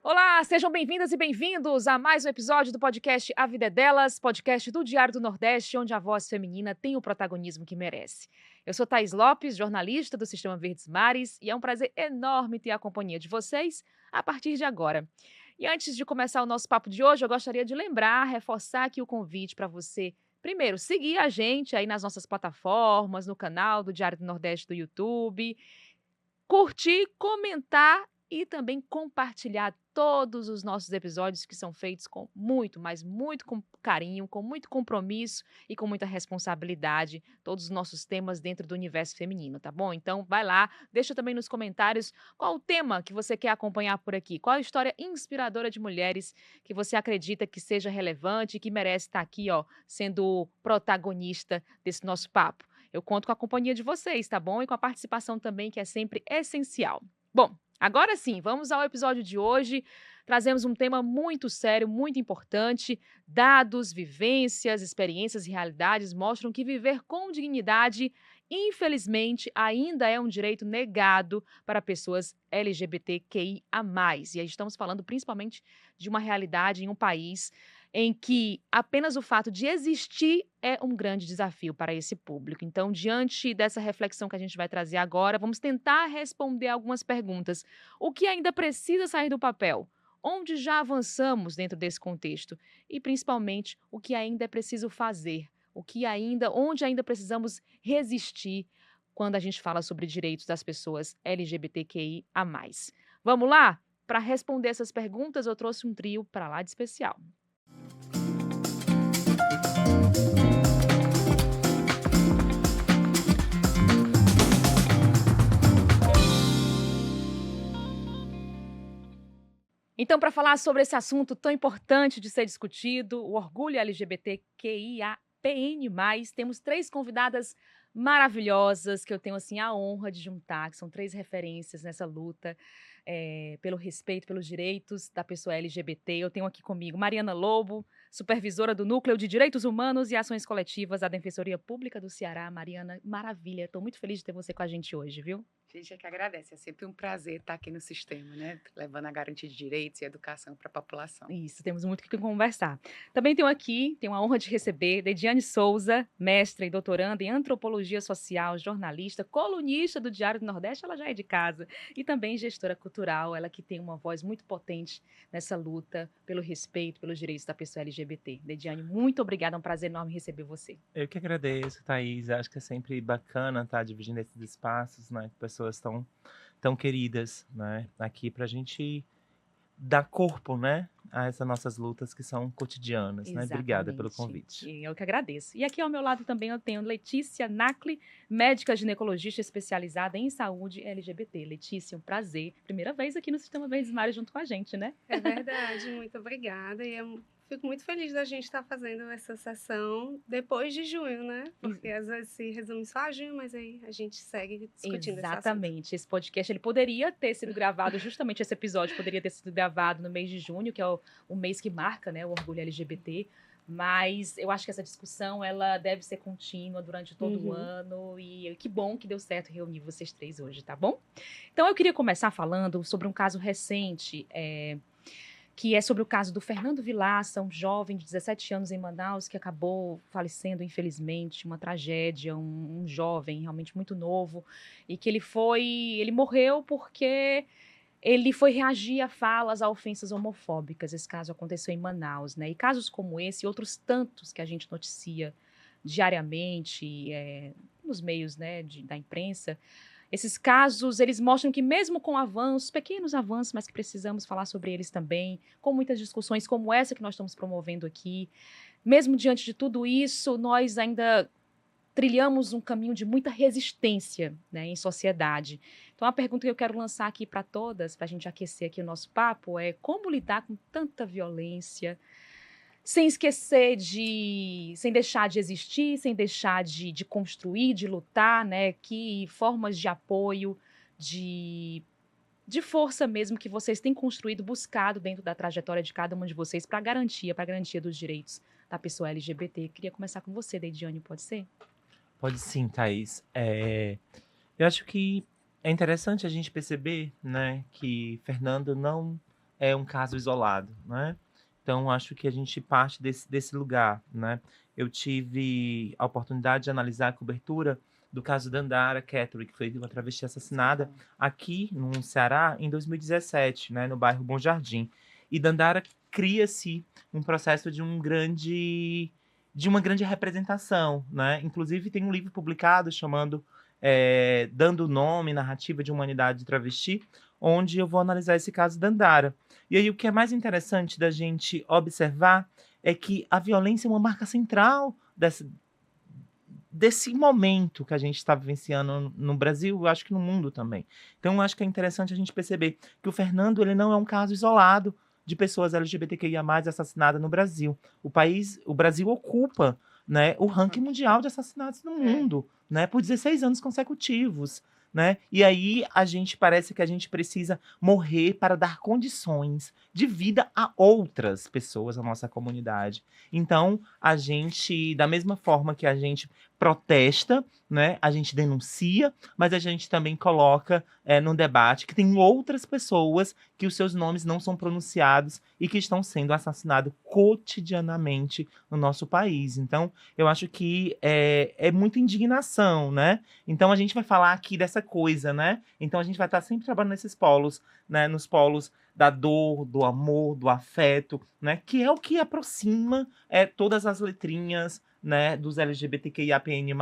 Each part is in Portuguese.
Olá, sejam bem-vindas e bem-vindos a mais um episódio do podcast A Vida é Delas, podcast do Diário do Nordeste, onde a voz feminina tem o protagonismo que merece. Eu sou Thaís Lopes, jornalista do Sistema Verdes Mares, e é um prazer enorme ter a companhia de vocês a partir de agora. E antes de começar o nosso papo de hoje, eu gostaria de reforçar aqui o convite para você, primeiro, seguir a gente aí nas nossas plataformas, no canal do Diário do Nordeste do YouTube, curtir, comentar e também compartilhar todos os nossos episódios que são feitos com muito, mas muito com carinho, com muito compromisso e com muita responsabilidade, todos os nossos temas dentro do universo feminino, tá bom? Então vai lá, deixa também nos comentários qual o tema que você quer acompanhar por aqui, qual a história inspiradora de mulheres que você acredita que seja relevante e que merece estar aqui, ó, sendo protagonista desse nosso papo. Eu conto com a companhia de vocês, tá bom? E com a participação também, que é sempre essencial. Bom, agora sim, vamos ao episódio de hoje. Trazemos um tema muito sério, muito importante. Dados, vivências, experiências e realidades mostram que viver com dignidade, infelizmente, ainda é um direito negado para pessoas LGBTQIA+. E aí estamos falando principalmente de uma realidade em um país em que apenas o fato de existir é um grande desafio para esse público. Então, diante dessa reflexão que a gente vai trazer agora, vamos tentar responder algumas perguntas. O que ainda precisa sair do papel? Onde já avançamos dentro desse contexto? E, principalmente, o que ainda é preciso fazer? Onde ainda precisamos resistir quando a gente fala sobre direitos das pessoas LGBTQIA+. Vamos lá? Para responder essas perguntas, eu trouxe um trio para lá de especial. Então, para falar sobre esse assunto tão importante de ser discutido, o orgulho LGBTQIAPN+, temos 3 convidadas maravilhosas que eu tenho assim a honra de juntar, que são 3 referências nessa luta pelo respeito, pelos direitos da pessoa LGBT. Eu tenho aqui comigo Mariana Lobo, supervisora do Núcleo de Direitos Humanos e Ações Coletivas da Defensoria Pública do Ceará. Mariana, maravilha, estou muito feliz de ter você com a gente hoje, viu? A gente é que agradece, é sempre um prazer estar aqui no sistema, né? Levando a garantia de direitos e educação para a população. Isso, temos muito o que conversar. Também tenho a honra de receber Dediane Souza, mestra e doutoranda em Antropologia Social, jornalista, colunista do Diário do Nordeste, ela já é de casa, e também gestora cultural, ela que tem uma voz muito potente nessa luta pelo respeito, pelos direitos da pessoa LGBT. Dediane, muito obrigada, é um prazer enorme receber você. Eu que agradeço, Thaís. Acho que é sempre bacana estar dividindo esses espaços, né, com pessoas tão queridas, né, aqui para a gente dar corpo, né, a essas nossas lutas que são cotidianas, né. Obrigada pelo convite. E eu que agradeço. E aqui ao meu lado também eu tenho Letícia Nacli, médica ginecologista especializada em saúde LGBT. Letícia, um prazer. Primeira vez aqui no Sistema Verdes Mares junto com a gente, né? É verdade, muito obrigada. E eu fico muito feliz da gente estar fazendo essa sessão depois de junho, né? Porque às vezes se resume só a junho, mas aí a gente segue discutindo Exatamente. Esse podcast ele poderia ter sido gravado, justamente esse episódio poderia ter sido gravado no mês de junho, que é o mês que marca, né, o orgulho LGBT. Mas eu acho que essa discussão ela deve ser contínua durante todo o ano e que bom que deu certo reunir vocês 3 hoje, tá bom? Então eu queria começar falando sobre um caso recente, que é sobre o caso do Fernando Vilaça, um jovem de 17 anos em Manaus que acabou falecendo, infelizmente, uma tragédia, um jovem realmente muito novo, e que ele morreu porque ele foi reagir a falas, a ofensas homofóbicas. Esse caso aconteceu em Manaus, né? E casos como esse e outros tantos que a gente noticia diariamente nos meios, né, da imprensa, esses casos, eles mostram que mesmo com avanços, pequenos avanços, mas que precisamos falar sobre eles também, com muitas discussões como essa que nós estamos promovendo aqui, mesmo diante de tudo isso, nós ainda trilhamos um caminho de muita resistência, né, em sociedade. Então, a pergunta que eu quero lançar aqui para todas, para a gente aquecer aqui o nosso papo, é como lidar com tanta violência, sem sem deixar de existir, sem deixar de construir, de lutar, né? Que formas de apoio, de força mesmo que vocês têm construído, buscado dentro da trajetória de cada uma de vocês para a garantia dos direitos da pessoa LGBT. Queria começar com você, Dediane, pode ser? Pode sim, Thaís. Eu acho que é interessante a gente perceber, né, que Fernando não é um caso isolado, né? Então, acho que a gente parte desse lugar, né? Eu tive a oportunidade de analisar a cobertura do caso da Andara Catterick, que foi uma travesti assassinada aqui no Ceará em 2017, né, no bairro Bom Jardim. E Dandara cria-se um processo de uma grande representação, né? Inclusive tem um livro publicado chamando Dando Nome, Narrativa de Humanidade Travesti, onde eu vou analisar esse caso da Dandara. E aí o que é mais interessante da gente observar é que a violência é uma marca central desse momento que a gente está vivenciando no Brasil, eu acho que no mundo também. Então, eu acho que é interessante a gente perceber que o Fernando ele não é um caso isolado de pessoas LGBTQIA+ assassinadas no Brasil. O Brasil ocupa, né, o ranking mundial de assassinatos no mundo, né, por 16 anos consecutivos. Né? E aí parece que a gente precisa morrer para dar condições de vida a outras pessoas na nossa comunidade. Então, a gente, da mesma forma que a gente protesta, né? A gente denuncia, mas a gente também coloca no debate que tem outras pessoas que os seus nomes não são pronunciados e que estão sendo assassinados cotidianamente no nosso país. Então, eu acho que é muita indignação, né? Então, a gente vai falar aqui dessa coisa, né? Então, a gente vai estar sempre trabalhando nesses polos, né? Nos polos da dor, do amor, do afeto, né? Que é o que aproxima todas as letrinhas, né, dos LGBTQIAPN+,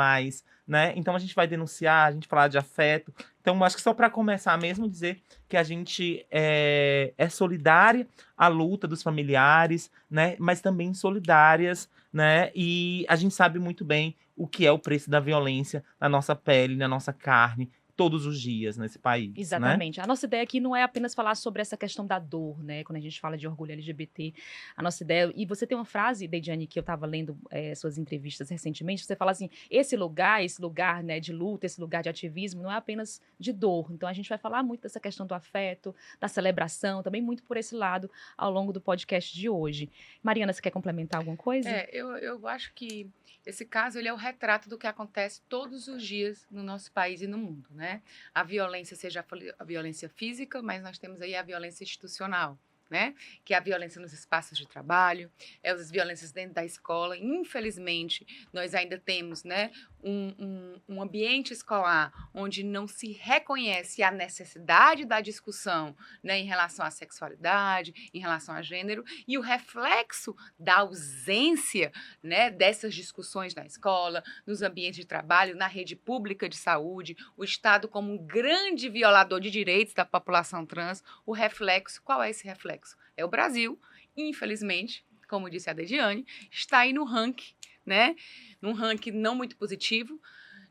né? Então a gente vai denunciar, a gente falar de afeto. Então acho que só para começar mesmo dizer que a gente é solidária à luta dos familiares, né? Mas também solidárias, né? E a gente sabe muito bem o que é o preço da violência na nossa pele, na nossa carne, todos os dias nesse país. Exatamente. Né? A nossa ideia aqui não é apenas falar sobre essa questão da dor, né? Quando a gente fala de orgulho LGBT, a nossa ideia. E você tem uma frase, Deidjane, que eu estava lendo suas entrevistas recentemente, você fala assim: esse lugar, né, de luta, esse lugar de ativismo, não é apenas de dor. Então a gente vai falar muito dessa questão do afeto, da celebração, também muito por esse lado ao longo do podcast de hoje. Mariana, você quer complementar alguma coisa? Eu acho que esse caso ele é o retrato do que acontece todos os dias no nosso país e no mundo, né? A violência, seja a violência física, mas nós temos aí a violência institucional, né? Que é a violência nos espaços de trabalho, as violências dentro da escola. Infelizmente, nós ainda temos, né, um ambiente escolar onde não se reconhece a necessidade da discussão, né, em relação à sexualidade, em relação a gênero, e o reflexo da ausência, né, dessas discussões na escola, nos ambientes de trabalho, na rede pública de saúde, o Estado como um grande violador de direitos da população trans. O reflexo, qual é esse reflexo? É o Brasil, infelizmente, como disse a Deidjane, está aí no ranking, né? Num ranking não muito positivo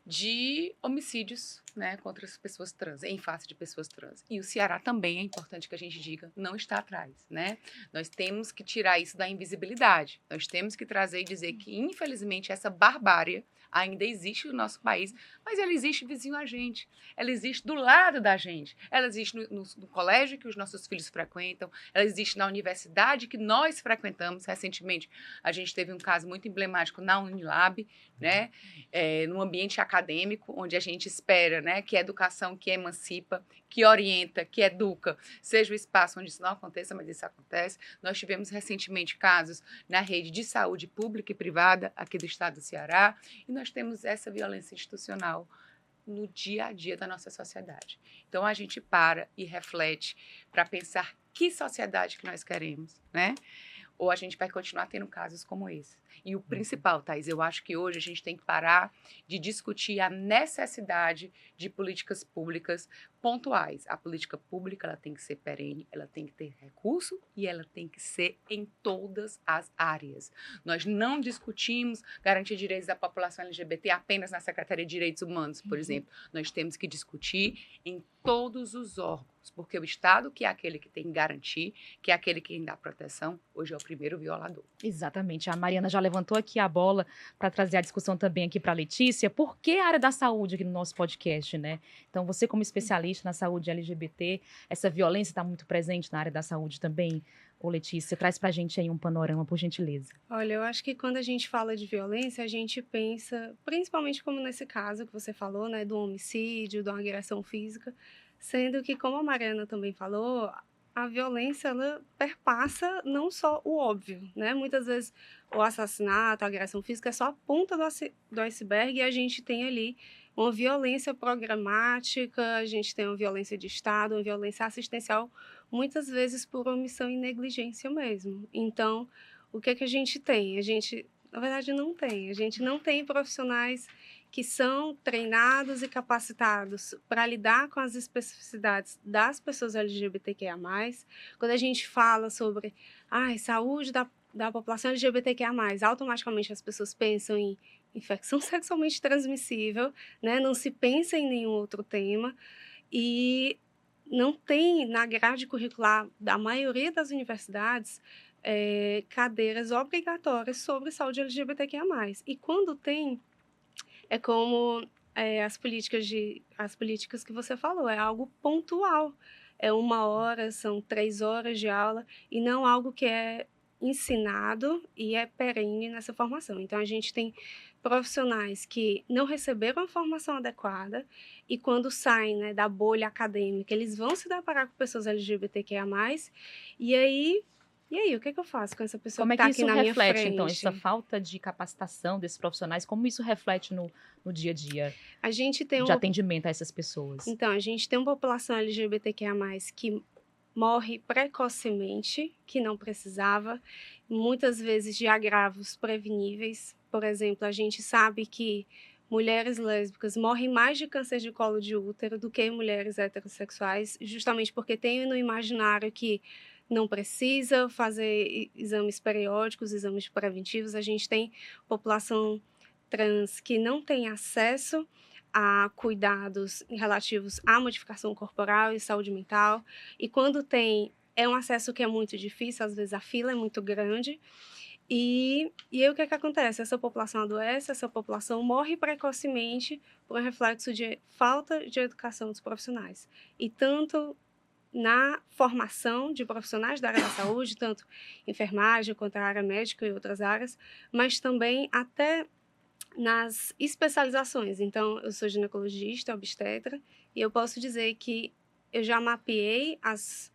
de homicídios, né, contra as pessoas trans, em face de pessoas trans. E o Ceará também, é importante que a gente diga, não está atrás, né? Nós temos que tirar isso da invisibilidade. Nós temos que trazer e dizer que, infelizmente, essa barbárie ainda existe no nosso país, mas ela existe vizinho a gente, ela existe do lado da gente, ela existe no colégio que os nossos filhos frequentam, ela existe na universidade que nós frequentamos. Recentemente, a gente teve um caso muito emblemático na Unilab, né, num ambiente acadêmico, onde a gente espera, né, que a educação que emancipa, que orienta, que educa, seja o espaço onde isso não aconteça, mas isso acontece. Nós tivemos recentemente casos na rede de saúde pública e privada aqui do estado do Ceará, e nós temos essa violência institucional no dia a dia da nossa sociedade. Então, a gente para e reflete para pensar que sociedade que nós queremos, né? Ou a gente vai continuar tendo casos como esse. E o principal, Thaís, eu acho que hoje a gente tem que parar de discutir a necessidade de políticas públicas pontuais. A política pública, ela tem que ser perene, ela tem que ter recurso e ela tem que ser em todas as áreas. Nós não discutimos garantir direitos da população LGBT apenas na Secretaria de Direitos Humanos, por exemplo. Nós temos que discutir em todos os órgãos, porque o Estado, que é aquele que tem que garantir, que é aquele que dá proteção, hoje é o primeiro violador. Exatamente. A Mariana já levantou aqui a bola para trazer a discussão também aqui para a Letícia. Por que a área da saúde aqui no nosso podcast, né? Então, você como especialista na saúde LGBT, essa violência está muito presente na área da saúde também? Ô, Letícia, traz para a gente aí um panorama, por gentileza. Olha, eu acho que quando a gente fala de violência, a gente pensa, principalmente como nesse caso que você falou, né, do homicídio, de uma agressão física, sendo que, como a Mariana também falou, a violência, ela perpassa não só o óbvio, né? Muitas vezes o assassinato, a agressão física é só a ponta do iceberg, e a gente tem ali uma violência programática, a gente tem uma violência de Estado, uma violência assistencial, muitas vezes por omissão e negligência mesmo. Então, o que é que a gente tem? Na verdade, a gente não tem profissionais que são treinados e capacitados para lidar com as especificidades das pessoas LGBTQIA+. Quando a gente fala sobre saúde da população LGBTQIA+, automaticamente as pessoas pensam em infecção sexualmente transmissível, né? Não se pensa em nenhum outro tema, e não tem na grade curricular da maioria das universidades cadeiras obrigatórias sobre saúde LGBTQIA+. E quando tem, é como as políticas que você falou, é algo pontual. É 1 hora, são 3 horas de aula, e não algo que é ensinado e é perene nessa formação. Então, a gente tem profissionais que não receberam a formação adequada, e quando saem, né, da bolha acadêmica, eles vão se deparar com pessoas LGBTQIA+, e aí, o que é que eu faço com essa pessoa Como que é está que aqui isso na minha reflete, então, frente? essa falta de capacitação desses profissionais, como isso reflete no dia a dia A gente tem de atendimento a essas pessoas? Então, a gente tem uma população LGBTQIA+, que morre precocemente, que não precisava, muitas vezes de agravos preveníveis. Por exemplo, a gente sabe que mulheres lésbicas morrem mais de câncer de colo de útero do que mulheres heterossexuais, justamente porque tem no imaginário que não precisa fazer exames periódicos, exames preventivos. A gente tem população trans que não tem acesso a cuidados relativos à modificação corporal e saúde mental, e quando tem, é um acesso que é muito difícil, às vezes a fila é muito grande, e aí o que é que acontece? Essa população adoece, essa população morre precocemente por um reflexo de falta de educação dos profissionais. E tanto na formação de profissionais da área da saúde, tanto enfermagem quanto a área médica e outras áreas, mas também até nas especializações. Então, eu sou ginecologista, obstetra, e eu posso dizer que eu já mapeei as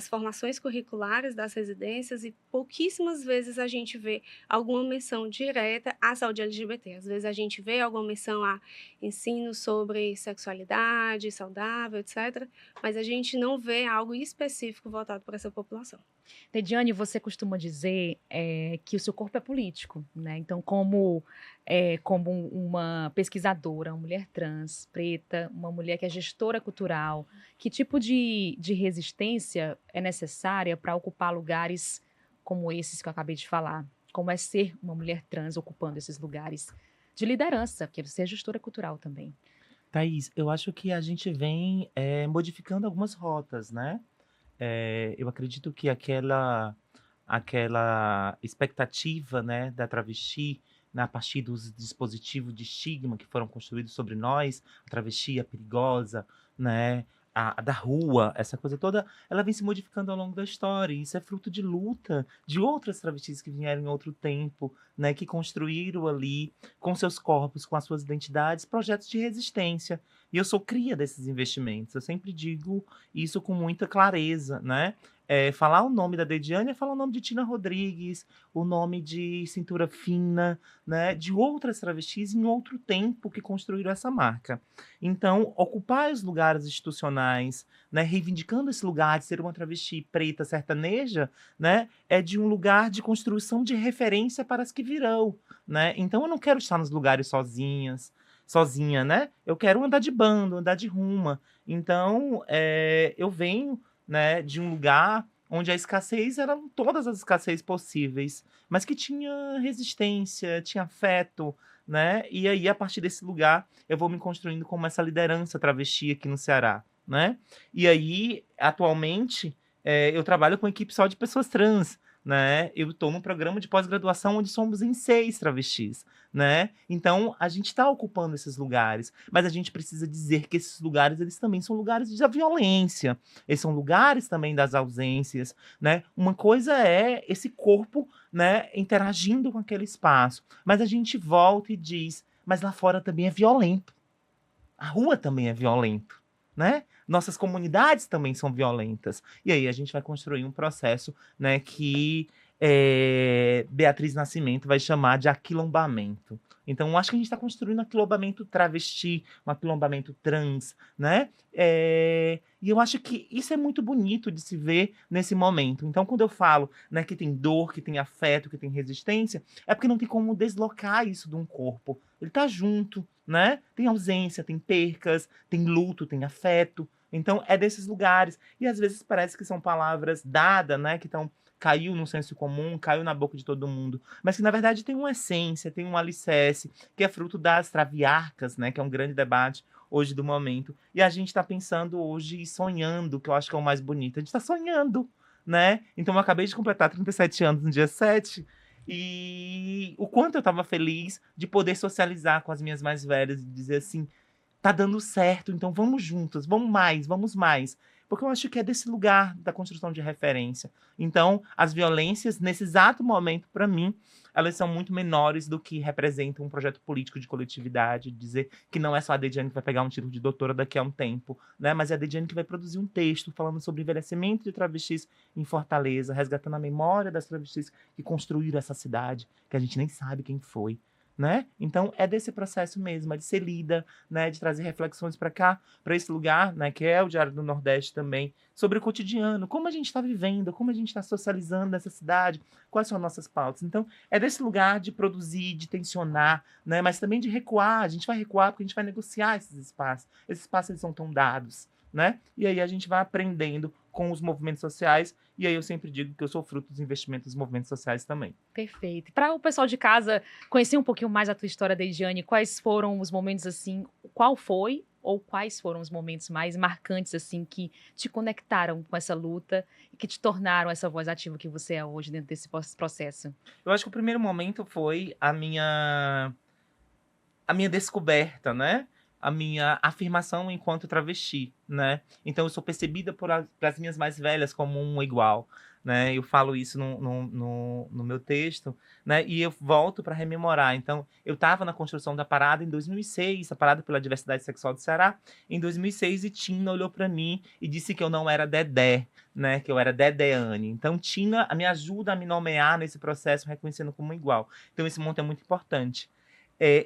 formações curriculares das residências, e pouquíssimas vezes a gente vê alguma menção direta à saúde LGBT. Às vezes a gente vê alguma menção a ensino sobre sexualidade saudável, etc., mas a gente não vê algo específico voltado para essa população. Tediane, você costuma dizer que o seu corpo é político, né? Então, como uma pesquisadora, uma mulher trans, preta, uma mulher que é gestora cultural, que tipo de resistência é necessária para ocupar lugares como esses que eu acabei de falar? Como é ser uma mulher trans ocupando esses lugares de liderança, porque você é gestora cultural também. Thaís, eu acho que a gente vem modificando algumas rotas, né? Eu acredito que aquela expectativa, né, da travesti, né, a partir dos dispositivos de estigma que foram construídos sobre nós, a travesti, a perigosa, né, a da rua, essa coisa toda, ela vem se modificando ao longo da história. E isso é fruto de luta de outras travestis que vieram em outro tempo, né, que construíram ali, com seus corpos, com as suas identidades, projetos de resistência. E eu sou cria desses investimentos. Eu sempre digo isso com muita clareza, né? Falar o nome da Dediane é falar o nome de Tina Rodrigues, o nome de Cintura Fina, né? De outras travestis em outro tempo que construíram essa marca. Então, ocupar os lugares institucionais, né? Reivindicando esse lugar de ser uma travesti preta sertaneja, né? É de um lugar de construção de referência para as que virão, né? Então, eu não quero estar nos lugares sozinha, né? Eu quero andar de bando, andar de ruma. Então, eu venho, né, de um lugar onde a escassez eram todas as escassez possíveis, mas que tinha resistência, tinha afeto, né? E aí, a partir desse lugar, eu vou me construindo como essa liderança travesti aqui no Ceará, né? E aí, atualmente, eu trabalho com equipe só de pessoas trans, né? Eu estou num programa de pós-graduação onde somos em 6 travestis, né? Então, a gente está ocupando esses lugares, mas a gente precisa dizer que esses lugares, eles também são lugares da violência, eles são lugares também das ausências, né? Uma coisa é esse corpo, né, interagindo com aquele espaço, mas a gente volta e diz, mas lá fora também é violento, a rua também é violento, né? Nossas comunidades também são violentas. E aí a gente vai construir um processo, né, que Beatriz Nascimento vai chamar de aquilombamento. Então, eu acho que a gente está construindo um aquilombamento travesti, um aquilombamento trans, né? E eu acho que isso é muito bonito de se ver nesse momento. Então, quando eu falo, né, que tem dor, que tem afeto, que tem resistência, é porque não tem como deslocar isso de um corpo. Ele está junto, né? Tem ausência, tem percas, tem luto, tem afeto. Então, é desses lugares. E às vezes parece que são palavras dadas, né? Que caiu no senso comum, caiu na boca de todo mundo. Mas que, na verdade, tem uma essência, tem um alicerce, que é fruto das traviarcas, né? Que é um grande debate hoje do momento. E a gente está pensando hoje e sonhando, que eu acho que é o mais bonito. A gente está sonhando, né? Então, eu acabei de completar 37 anos no dia 7. E o quanto eu estava feliz de poder socializar com as minhas mais velhas e dizer assim, tá dando certo, então vamos juntas, vamos mais. Porque eu acho que é desse lugar da construção de referência. Então, as violências, nesse exato momento, para mim, elas são muito menores do que representam um projeto político de coletividade, dizer que não é só a Dediane que vai pegar um título de doutora daqui a um tempo, né? Mas é a Dediane que vai produzir um texto falando sobre envelhecimento de travestis em Fortaleza, resgatando a memória das travestis que construíram essa cidade, que a gente nem sabe quem foi. Né? Então é desse processo mesmo, é de ser lida, né? De trazer reflexões para cá, para esse lugar, né? Que é o Diário do Nordeste também, sobre o cotidiano, como a gente está vivendo, como a gente está socializando nessa cidade, quais são as nossas pautas. Então é desse lugar de produzir, de tensionar, né? Mas também de recuar. A gente vai recuar porque a gente vai negociar esses espaços. Esses espaços eles são tão dados, né? E aí a gente vai aprendendo com os movimentos sociais, e aí eu sempre digo que eu sou fruto dos investimentos dos movimentos sociais também. Perfeito. Para o pessoal de casa conhecer um pouquinho mais a tua história, Dejiane, quais foram os momentos assim, qual foi ou quais foram os momentos mais marcantes assim que te conectaram com essa luta e que te tornaram essa voz ativa que você é hoje dentro desse processo? Eu acho que o primeiro momento foi a minha descoberta, né? A minha afirmação enquanto travesti, né? Então eu sou percebida pelas minhas mais velhas como um igual, né? Eu falo isso no meu texto, né? E eu volto para rememorar. Então eu estava na construção da parada em 2006, a Parada pela Diversidade Sexual do Ceará, em 2006, e Tina olhou para mim e disse que eu não era Dedé, né? Que eu era Dedeane. Então Tina me ajuda a me nomear nesse processo, reconhecendo como igual. Então esse ponto é muito importante.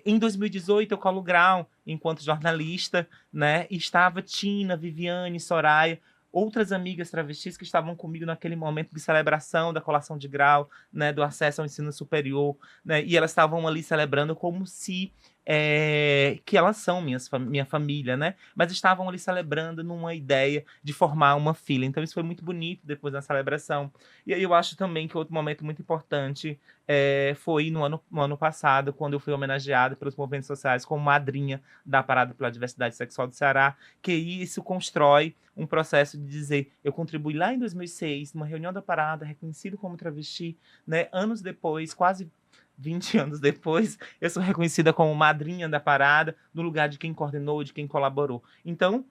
Em 2018, eu colo grau enquanto jornalista, né? E estava Tina, Viviane, Soraya, outras amigas travestis que estavam comigo naquele momento de celebração da colação de grau, né? Do acesso ao ensino superior, né? E elas estavam ali celebrando como se que elas são minha família, né? Mas estavam ali celebrando numa ideia de formar uma filha. Então isso foi muito bonito depois da celebração. E aí eu acho também que outro momento muito importante foi no ano passado, quando eu fui homenageada pelos movimentos sociais como madrinha da Parada pela Diversidade Sexual do Ceará, que isso constrói um processo de dizer, eu contribuí lá em 2006, numa reunião da Parada, reconhecido como travesti, né? Anos depois, quase 20 anos depois, eu sou reconhecida como madrinha da parada, no lugar de quem coordenou, de quem colaborou. Então,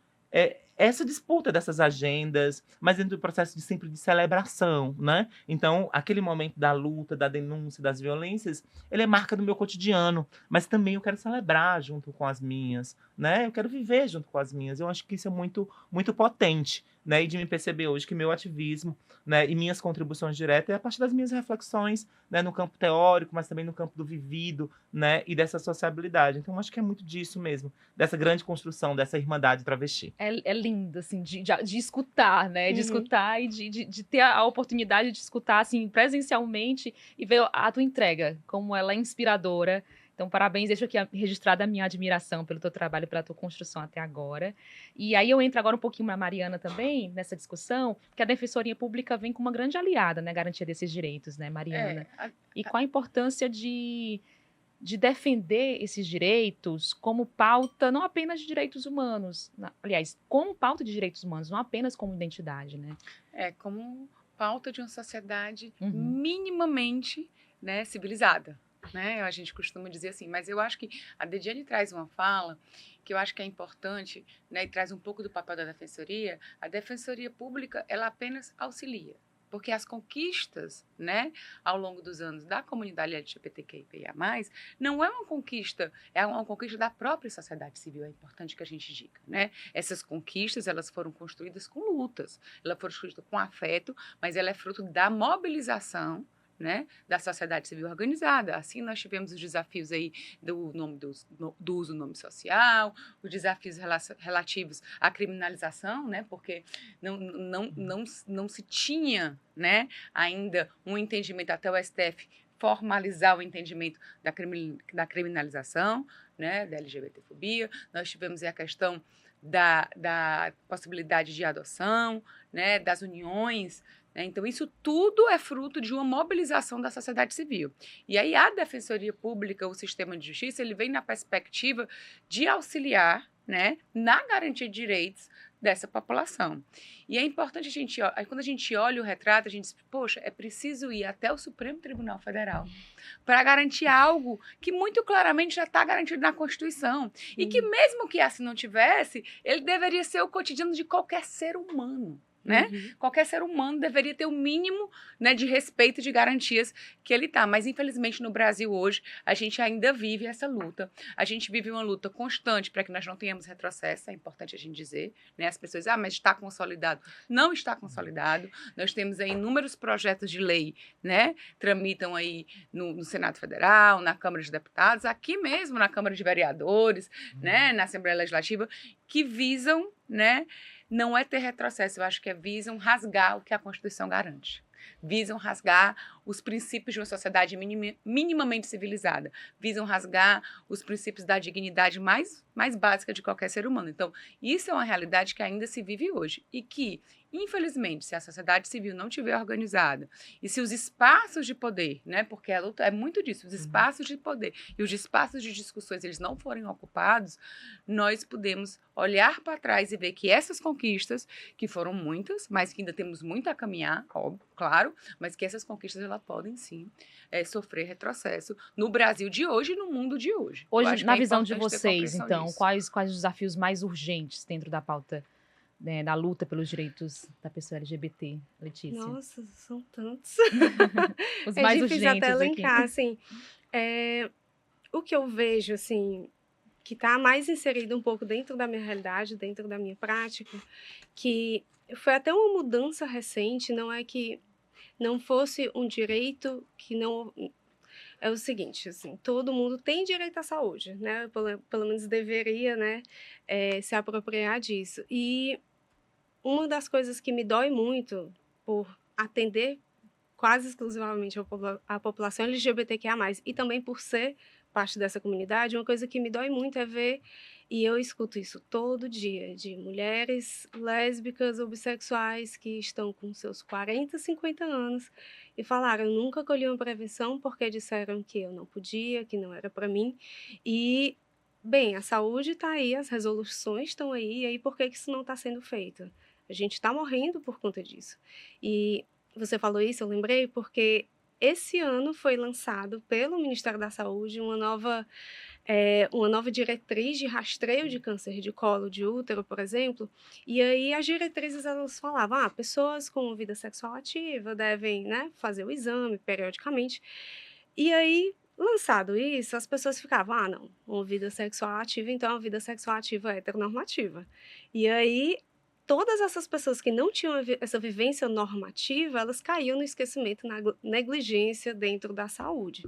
essa disputa dessas agendas, mas dentro do processo sempre de celebração, né? Então, aquele momento da luta, da denúncia, das violências, ele é marca do meu cotidiano, mas também eu quero celebrar junto com as minhas, né? Eu quero viver junto com as minhas. Eu acho que isso é muito, muito potente, né? E de me perceber hoje que meu ativismo, né, e minhas contribuições diretas é a partir das minhas reflexões, né, no campo teórico, mas também no campo do vivido, né, e dessa sociabilidade. Então, acho que é muito disso mesmo, dessa grande construção, dessa irmandade travesti. É lindo, assim, de escutar, né? De Uhum. escutar e de ter a oportunidade de escutar, assim, presencialmente e ver a tua entrega, como ela é inspiradora. Então, parabéns, deixo aqui registrada a minha admiração pelo teu trabalho, pela tua construção até agora. E aí eu entro agora um pouquinho na Mariana também, nessa discussão, porque a Defensoria Pública vem como uma grande aliada, né? Garantia desses direitos, né, Mariana? E qual a importância de defender esses direitos como pauta, não apenas de direitos humanos, aliás, como pauta de direitos humanos, não apenas como identidade, né? Como pauta de uma sociedade Uhum. minimamente, né, civilizada. Né? A gente costuma dizer assim, mas eu acho que a Dediane traz uma fala que eu acho que é importante, né, e traz um pouco do papel da Defensoria. A Defensoria Pública, ela apenas auxilia. Porque as conquistas, né, ao longo dos anos da comunidade LGBTQIA+, não é uma conquista, é uma conquista da própria sociedade civil, é importante que a gente diga, né? Essas conquistas, elas foram construídas com lutas, elas foram construídas com afeto, mas ela é fruto da mobilização, né, da sociedade civil organizada. Assim, nós tivemos os desafios aí do uso do nome social, os desafios relativos à criminalização, né, porque não se tinha, né, ainda um entendimento até o STF formalizar o entendimento da criminalização, né, da LGBTfobia. Nós tivemos aí a questão da possibilidade de adoção, né, das uniões. Então, isso tudo é fruto de uma mobilização da sociedade civil. E aí, a Defensoria Pública, o sistema de justiça, ele vem na perspectiva de auxiliar, né, na garantia de direitos dessa população. E é importante quando a gente olha o retrato, a gente diz, poxa, é preciso ir até o Supremo Tribunal Federal para garantir algo que muito claramente já está garantido na Constituição. E que mesmo que assim não tivesse, ele deveria ser o cotidiano de qualquer ser humano. Né? Qualquer ser humano deveria ter o mínimo, né, de respeito e de garantias que ele está. Mas, infelizmente, no Brasil hoje, a gente ainda vive essa luta. A gente vive uma luta constante para que nós não tenhamos retrocesso, é importante a gente dizer. Né? As pessoas dizem, mas está consolidado. Não está consolidado. Nós temos aí inúmeros projetos de lei, né? Tramitam aí no Senado Federal, na Câmara de Deputados, aqui mesmo na Câmara de Vereadores, né, na Assembleia Legislativa, que visam, né, não é ter retrocesso, eu acho que visam rasgar o que a Constituição garante. Visam rasgar os princípios de uma sociedade minimamente civilizada. Visam rasgar os princípios da dignidade mais básica de qualquer ser humano. Então, isso é uma realidade que ainda se vive hoje. E que, infelizmente, se a sociedade civil não estiver organizada e se os espaços de poder, né, porque a luta é muito disso, os espaços de poder e os espaços de discussões, eles não forem ocupados, nós podemos olhar para trás e ver que essas conquistas, que foram muitas, mas que ainda temos muito a caminhar, óbvio, claro, mas que essas conquistas elas podem sim sofrer retrocesso no Brasil de hoje e no mundo de hoje. Hoje, na visão de vocês, então, quais os desafios mais urgentes dentro da pauta, né, da luta pelos direitos da pessoa LGBT, Letícia? Nossa, são tantos. Os mais é difícil urgentes até elencar, aqui. assim. O que eu vejo, assim, que está mais inserido um pouco dentro da minha realidade, dentro da minha prática, que foi até uma mudança recente, não é que não fosse um direito que não... É o seguinte, assim, todo mundo tem direito à saúde, né? Pelo menos deveria, né, se apropriar disso. E uma das coisas que me dói muito por atender quase exclusivamente a população LGBTQIA+, e também por ser parte dessa comunidade, uma coisa que me dói muito é ver, e eu escuto isso todo dia, de mulheres lésbicas ou bissexuais que estão com seus 40, 50 anos e falaram, eu nunca colhi uma prevenção porque disseram que eu não podia, que não era para mim. E, bem, a saúde está aí, as resoluções estão aí, e aí por que isso não está sendo feito? A gente está morrendo por conta disso. E você falou isso, eu lembrei, porque esse ano foi lançado pelo Ministério da Saúde uma nova diretriz de rastreio de câncer de colo de útero, por exemplo, e aí as diretrizes elas falavam, pessoas com vida sexual ativa devem, né, fazer o exame periodicamente, e aí, lançado isso, as pessoas ficavam, não, uma vida sexual ativa, então a vida sexual ativa é heteronormativa, e aí todas essas pessoas que não tinham essa vivência normativa, elas caíam no esquecimento, na negligência dentro da saúde.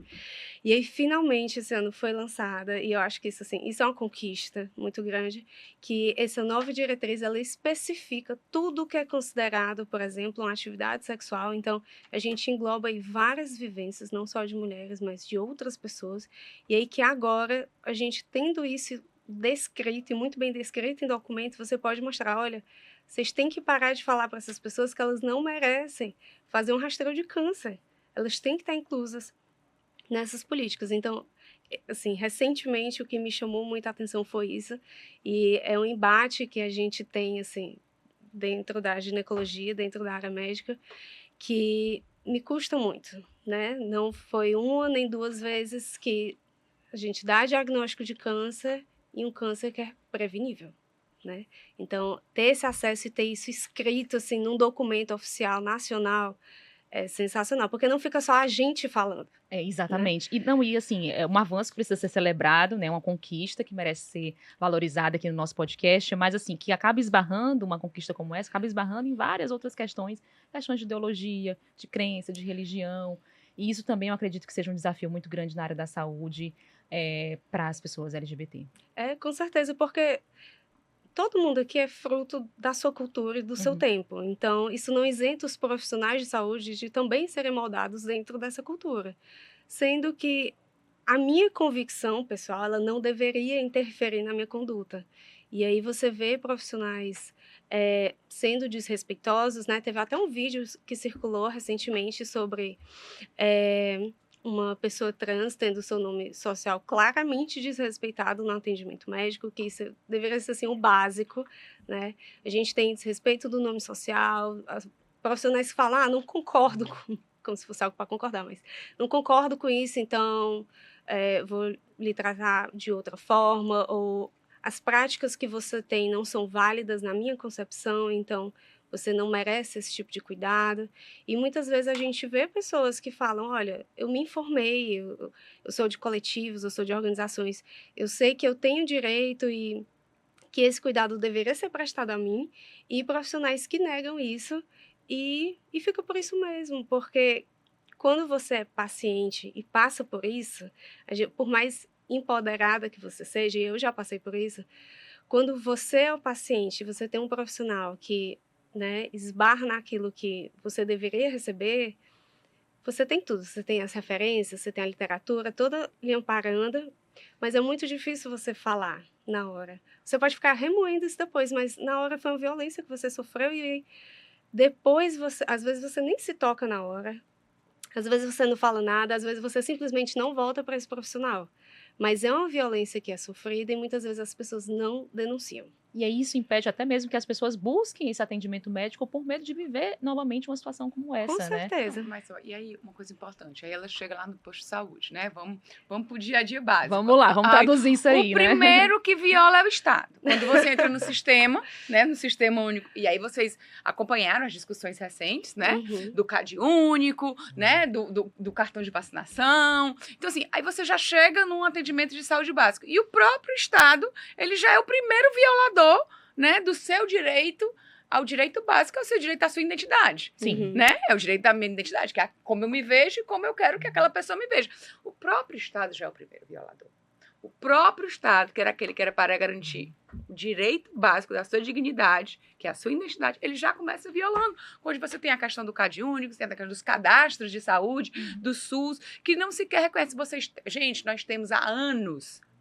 E aí, finalmente, esse ano foi lançada, e eu acho que isso, assim, isso é uma conquista muito grande, que essa nova diretriz, ela especifica tudo o que é considerado, por exemplo, uma atividade sexual. Então, a gente engloba aí várias vivências, não só de mulheres, mas de outras pessoas. E aí que agora, a gente tendo isso descrito, e muito bem descrito em documento, você pode mostrar, olha, vocês têm que parar de falar para essas pessoas que elas não merecem fazer um rastreio de câncer. Elas têm que estar inclusas nessas políticas. Então, assim, recentemente o que me chamou muita atenção foi isso, e é um embate que a gente tem, assim, dentro da ginecologia, dentro da área médica, que me custa muito, né? Não foi uma nem duas vezes que a gente dá diagnóstico de câncer e um câncer que é prevenível. né? Então, ter esse acesso e ter isso escrito, assim, num documento oficial nacional é sensacional, porque não fica só a gente falando. Exatamente. E não, e assim, é um avanço que precisa ser celebrado, né? Uma conquista que merece ser valorizada aqui no nosso podcast, mas assim, que acaba esbarrando, uma conquista como essa, acaba esbarrando em várias outras questões de ideologia, de crença, de religião. E isso também eu acredito que seja um desafio muito grande na área da saúde para as pessoas LGBT. Com certeza, porque todo mundo aqui é fruto da sua cultura e do seu tempo. Então, isso não isenta os profissionais de saúde de também serem moldados dentro dessa cultura. Sendo que a minha convicção, pessoal, ela não deveria interferir na minha conduta. E aí você vê profissionais sendo desrespeitosos, né? Teve até um vídeo que circulou recentemente sobre uma pessoa trans tendo seu nome social claramente desrespeitado no atendimento médico, que isso deveria ser assim, o básico, né? A gente tem desrespeito do nome social, profissionais que falam, não concordo com, como se fosse algo para concordar, mas não concordo com isso, então vou lhe tratar de outra forma, ou as práticas que você tem não são válidas na minha concepção, então você não merece esse tipo de cuidado. E muitas vezes a gente vê pessoas que falam, olha, eu me informei, eu sou de coletivos, eu sou de organizações, eu sei que eu tenho direito e que esse cuidado deveria ser prestado a mim, e profissionais que negam isso e fica por isso mesmo, porque quando você é paciente e passa por isso, por mais empoderada que você seja, e eu já passei por isso, quando você é o paciente, você tem um profissional que, né, esbarra naquilo que você deveria receber, você tem tudo, você tem as referências, você tem a literatura toda lhe amparando, mas é muito difícil você falar na hora. Você pode ficar remoendo isso depois, mas na hora foi uma violência que você sofreu e depois às vezes você nem se toca na hora, às vezes você não fala nada, às vezes você simplesmente não volta para esse profissional. Mas é uma violência que é sofrida e muitas vezes as pessoas não denunciam. E aí isso impede até mesmo que as pessoas busquem esse atendimento médico por medo de viver novamente uma situação como essa, Com certeza. Não, mas, e aí, uma coisa importante, aí ela chega lá no posto de saúde, né? Vamos pro dia a dia básico. Vamos lá, vamos traduzir isso aí, né? O né? primeiro que viola é o Estado. Quando você entra no sistema, né? No sistema único, e aí vocês acompanharam as discussões recentes, né? Do CAD único, né? Do cartão de vacinação. Então, assim, aí você já chega num atendimento de saúde básico. E o próprio Estado, ele já é o primeiro violador, né, do seu direito ao direito básico, ao seu direito à sua identidade. Sim. Né? É o direito da minha identidade, que é como eu me vejo e como eu quero que aquela pessoa me veja. O próprio Estado já é o primeiro violador. O próprio Estado, que era aquele que era para garantir o direito básico da sua dignidade, que é a sua identidade, ele já começa violando. Quando você tem a questão do CAD único, você tem a questão dos cadastros de saúde, do SUS, que não sequer reconhece. Gente, nós temos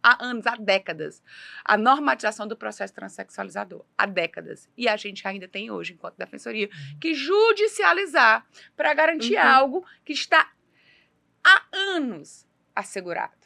há décadas, a normatização do processo transexualizador. Há décadas. E a gente ainda tem hoje, enquanto defensoria, que judicializar para garantir algo que está há anos assegurado.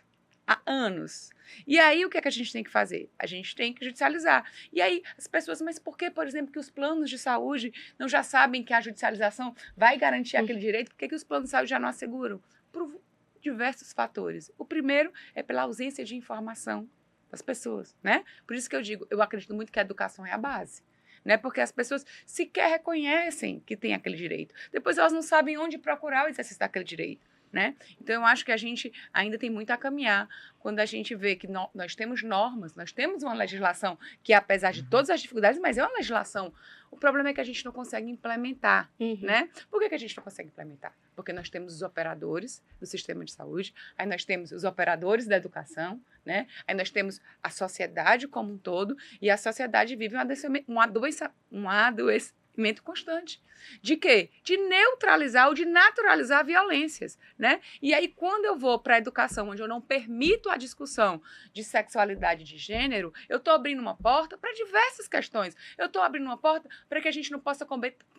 Há anos. E aí, o que é que a gente tem que fazer? A gente tem que judicializar. E aí, as pessoas, mas por que, por exemplo, que os planos de saúde não já sabem que a judicialização vai garantir aquele direito? Por que os planos de saúde já não asseguram? Por diversos fatores. O primeiro é pela ausência de informação das pessoas, né? Por isso que eu digo, eu acredito muito que a educação é a base, né? Porque as pessoas sequer reconhecem que tem aquele direito. Depois elas não sabem onde procurar o exercício daquele direito, né? Então eu acho que a gente ainda tem muito a caminhar quando a gente vê que nós temos normas, nós temos uma legislação que, apesar de todas as dificuldades, mas é uma legislação. O problema é que a gente não consegue implementar, né? Por que a gente não consegue implementar? Porque nós temos os operadores do sistema de saúde, aí nós temos os operadores da educação, né? Aí nós temos a sociedade como um todo, e a sociedade vive um adoecimento constante. De quê? De neutralizar ou de naturalizar violências, né? E aí, quando eu vou para a educação, onde eu não permito a discussão de sexualidade e de gênero, eu estou abrindo uma porta para diversas questões. Eu estou abrindo uma porta para que a gente não possa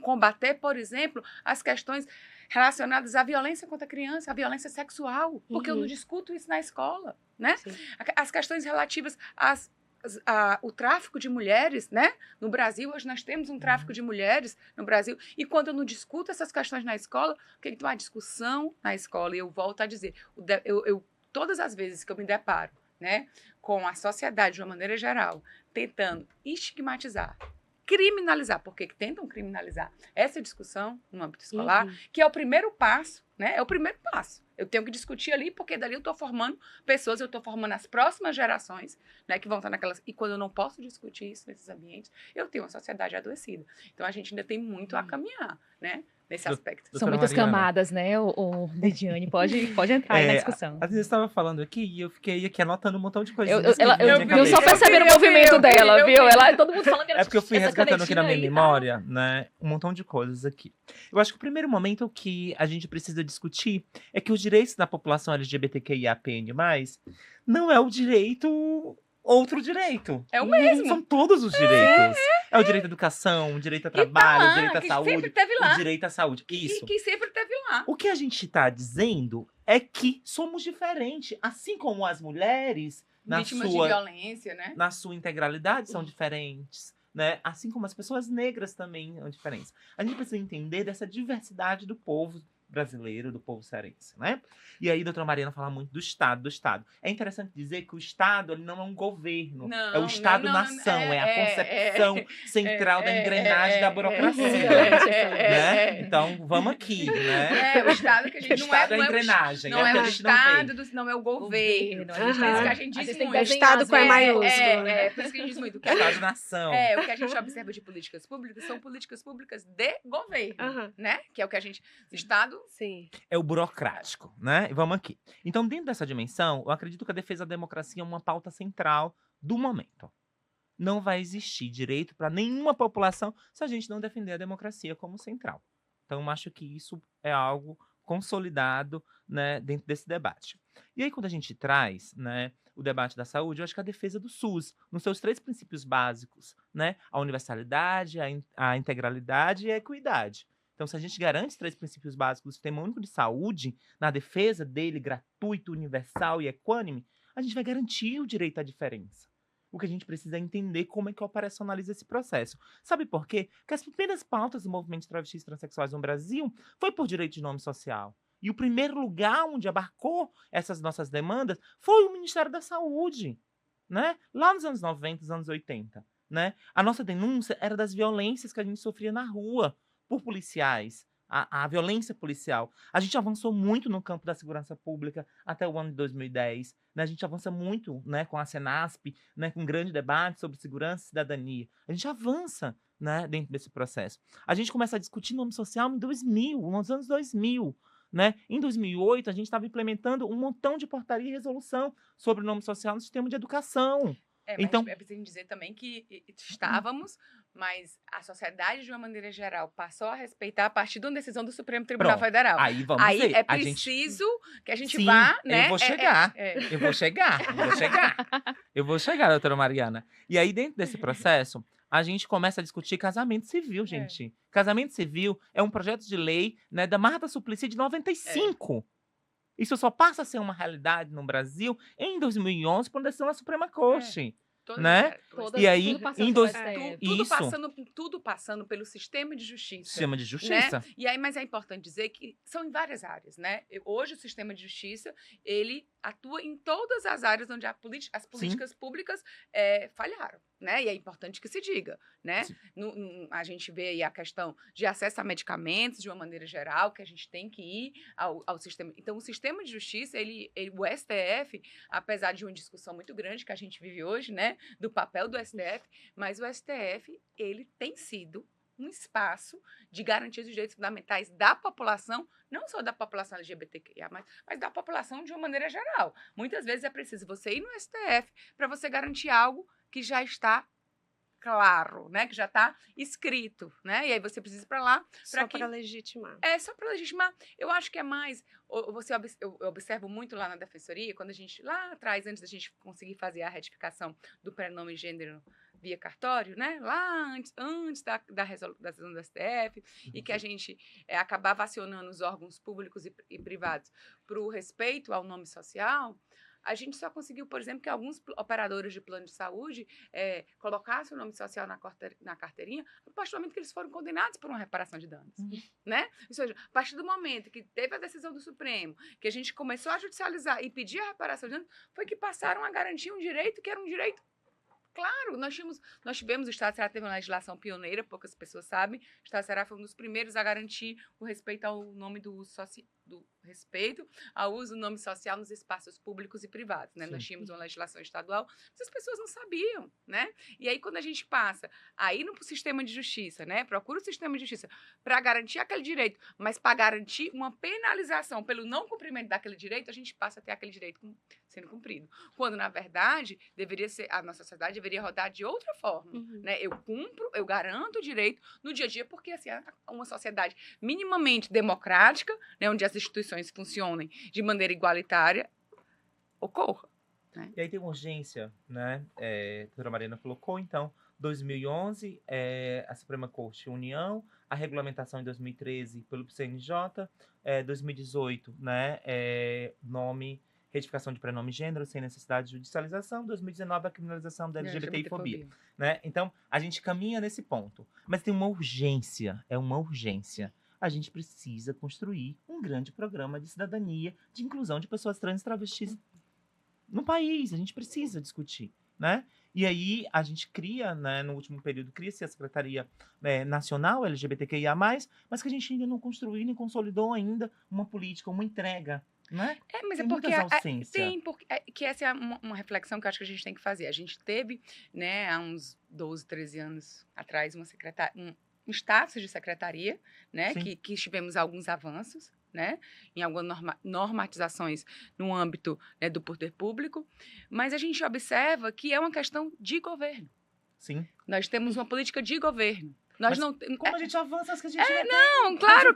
combater, por exemplo, as questões relacionadas à violência contra a criança, à violência sexual, porque eu não discuto isso na escola, né? Sim. As questões relativas o tráfico de mulheres, né? No Brasil, hoje nós temos um tráfico de mulheres no Brasil, e quando eu não discuto essas questões na escola, o que é uma discussão na escola? E eu volto a dizer, todas as vezes que eu me deparo, né, com a sociedade de uma maneira geral, tentando estigmatizar, criminalizar, porque tentam criminalizar essa discussão no âmbito escolar, que é o primeiro passo, né? É o primeiro passo. Eu tenho que discutir ali, porque dali eu estou formando pessoas, eu estou formando as próximas gerações, né, que vão estar naquelas... E quando eu não posso discutir isso nesses ambientes, eu tenho uma sociedade adoecida. Então, a gente ainda tem muito a caminhar, né, nesse aspecto. São muitas camadas, né, o Lidiane pode entrar aí na discussão. Às vezes eu estava falando aqui e eu fiquei aqui anotando um montão de coisas. Eu só percebi o movimento dela, viu? Todo mundo falando... É porque eu fui resgatando aqui na minha memória, né, um montão de coisas aqui. Eu acho que o primeiro momento que a gente precisa discutir é que os direitos da população LGBTQIAPN+, não é o direito... outro direito. É o mesmo. São todos os direitos. É o direito à educação, o direito ao trabalho, o direito à saúde, o direito à saúde. Isso. Que sempre teve lá. O que a gente está dizendo é que somos diferentes, assim como as mulheres vítimas de violência, né? Na sua integralidade são diferentes, né? Assim como as pessoas negras também são diferentes. A gente precisa entender dessa diversidade do povo brasileiro, do povo cearense, né? E aí, doutora Mariana fala muito do Estado, É interessante dizer que o Estado ele não é um governo, é o Estado-nação, é a concepção central da engrenagem da burocracia, né? Então, vamos aqui, né? O Estado que a gente não é a engrenagem, não é o Estado, não é o governo. Por isso que a gente diz muito. Estado com maiúsculo. Por isso que a gente diz muito. Estado-nação. O que a gente observa de políticas públicas são políticas públicas de governo, né? Que é o que a gente... Estado... Sim. É o burocrático, né? E vamos aqui. Então, dentro dessa dimensão, eu acredito que a defesa da democracia é uma pauta central do momento. Não vai existir direito para nenhuma população se a gente não defender a democracia como central. Então, eu acho que isso é algo consolidado, né, dentro desse debate. E aí, quando a gente traz, né, o debate da saúde, eu acho que a defesa do SUS, nos seus 3 princípios básicos, né, a universalidade, a integralidade e a equidade. Então, se a gente garante os 3 princípios básicos do Sistema Único de Saúde, na defesa dele, gratuito, universal e equânime, a gente vai garantir o direito à diferença. O que a gente precisa é entender como é que operacionaliza esse processo. Sabe por quê? Porque as primeiras pautas do movimento de travestis e transexuais no Brasil foi por direito de nome social. E o primeiro lugar onde abarcou essas nossas demandas foi o Ministério da Saúde, né? Lá nos anos 90, nos anos 80. Né? A nossa denúncia era das violências que a gente sofria na rua, por policiais, a violência policial. A gente avançou muito no campo da segurança pública até o ano de 2010. Né? A gente avança muito, né, com a Senasp, né, com um grande debate sobre segurança e cidadania. A gente avança, né, dentro desse processo. A gente começa a discutir nome social em 2000, nos anos 2000. Né? Em 2008, a gente estava implementando um montão de portaria e resolução sobre o nome social no sistema de educação. Então, é preciso dizer também que estávamos, mas a sociedade, de uma maneira geral, passou a respeitar a partir de uma decisão do Supremo Tribunal Federal. Aí é preciso que a gente vá, né? Eu vou chegar, doutora Mariana. E aí, dentro desse processo, a gente começa a discutir casamento civil, gente. Casamento civil é um projeto de lei, né, da Marta Suplicy de 95. Isso só passa a ser uma realidade no Brasil em 2011, por decisão da Suprema Corte. Né? E aí, em tudo passando pelo sistema de justiça. Sistema de justiça. Né? E aí, mas é importante dizer que são em várias áreas, né? Hoje o sistema de justiça, ele atua em todas as áreas onde as políticas públicas falharam, né? E é importante que se diga, né? A gente vê aí a questão de acesso a medicamentos de uma maneira geral, que a gente tem que ir ao sistema. Então, o sistema de justiça, o STF, apesar de uma discussão muito grande que a gente vive hoje, né? Do papel do STF, mas o STF, ele tem sido um espaço de garantia dos direitos fundamentais da população, não só da população LGBTQIA+, mas da população de uma maneira geral. Muitas vezes é preciso você ir no STF para você garantir algo que já está claro, né? Que já está escrito, né? E aí você precisa ir para lá para legitimar. Só para legitimar. Eu acho que é mais... Eu observo muito lá na Defensoria, quando a gente, lá atrás, antes da gente conseguir fazer a retificação do prenome gênero via cartório, né? Lá antes da decisão do STF, e que a gente acabava acionando os órgãos públicos e privados para o respeito ao nome social, A gente só conseguiu, por exemplo, que alguns operadores de plano de saúde colocassem o nome social na carteirinha a partir do momento que eles foram condenados por uma reparação de danos, né? Ou seja, a partir do momento que teve a decisão do Supremo, que a gente começou a judicializar e pedir a reparação de danos, foi que passaram a garantir um direito que era um direito. Claro, nós tivemos, o Estado do Ceará teve uma legislação pioneira, poucas pessoas sabem. O Estado do Ceará foi um dos primeiros a garantir o respeito ao nome do uso respeito ao uso do nome social nos espaços públicos e privados, né? Nós tínhamos uma legislação estadual, mas as pessoas não sabiam, né? E aí, quando a gente passa aí no sistema de justiça, né? Procura o sistema de justiça para garantir aquele direito, mas para garantir uma penalização pelo não cumprimento daquele direito, a gente passa a ter aquele direito sendo cumprido. Quando, na verdade, deveria ser, a nossa sociedade deveria rodar de outra forma, né? Eu cumpro, eu garanto o direito no dia a dia, porque assim, uma sociedade minimamente democrática, né? Onde as instituições funcionem de maneira igualitária, ocorra. Né? E aí tem uma urgência, né? A doutora Mariana colocou, então, 2011, a Suprema Corte União, a regulamentação em 2013 pelo CNJ, 2018, né? Nome, retificação de prenome gênero, sem necessidade de judicialização, 2019, a criminalização da LGBTI-fobia. Né? Então, a gente caminha nesse ponto. Mas tem uma urgência, uma urgência. A gente precisa construir um grande programa de cidadania, de inclusão de pessoas trans e travestis no país. A gente precisa discutir, né? E aí a gente cria, né, no último período, cria-se a Secretaria Nacional LGBTQIA+, mas que a gente ainda não construiu nem consolidou ainda uma política, uma entrega, né? Mas tem porque porque essa é uma reflexão que eu acho que a gente tem que fazer. A gente teve, né, há uns 12, 13 anos atrás, um status de secretaria, né, que tivemos alguns avanços, né, em algumas normatizações no âmbito, né, do poder público, mas a gente observa que é uma questão de governo. Sim. Nós temos uma política de governo. Nós não, como a gente avança as que a gente não, claro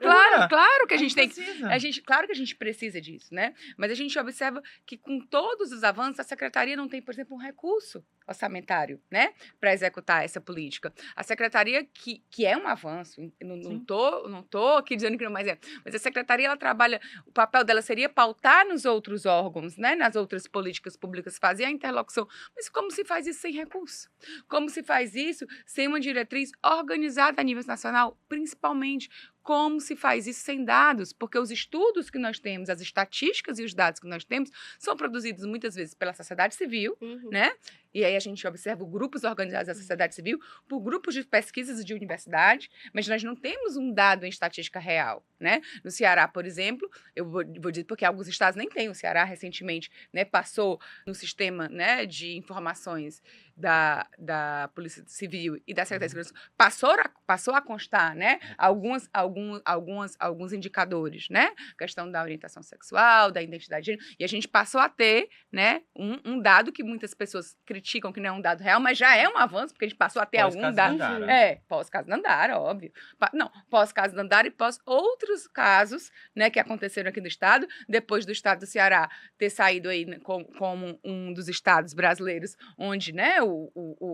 que a gente tem precisa. Claro que a gente precisa disso, né? Mas a gente observa que com todos os avanços a secretaria não tem, por exemplo, um recurso orçamentário, né, para executar essa política. A secretaria que é um avanço, não tô aqui dizendo que não, mas a secretaria ela trabalha, o papel dela seria pautar nos outros órgãos, né, nas outras políticas públicas, fazer a interlocução, mas como se faz isso sem recurso? Como se faz isso sem uma diretriz organizada a nível nacional, principalmente? Como se faz isso sem dados? Porque os estudos que nós temos, as estatísticas e os dados que nós temos são produzidos muitas vezes pela sociedade civil, né? E aí a gente observa grupos organizados da sociedade civil por grupos de pesquisas de universidade, mas nós não temos um dado em estatística real, né? No Ceará, por exemplo, eu vou dizer porque alguns estados nem têm. O Ceará recentemente, né, passou no sistema, né, de informações da Polícia Civil e da Secretaria de Segurança, passou a constar, né, alguns indicadores, né? A questão da orientação sexual, da identidade de gênero, e a gente passou a ter, né, um dado que muitas pessoas criticam que não é um dado real, mas já é um avanço, porque a gente passou a ter algum dado. Pós-caso Dandara, óbvio. Pós-caso Dandara e pós outros casos, né, que aconteceram aqui no estado, depois do estado do Ceará ter saído aí, né, como um dos estados brasileiros, onde, né,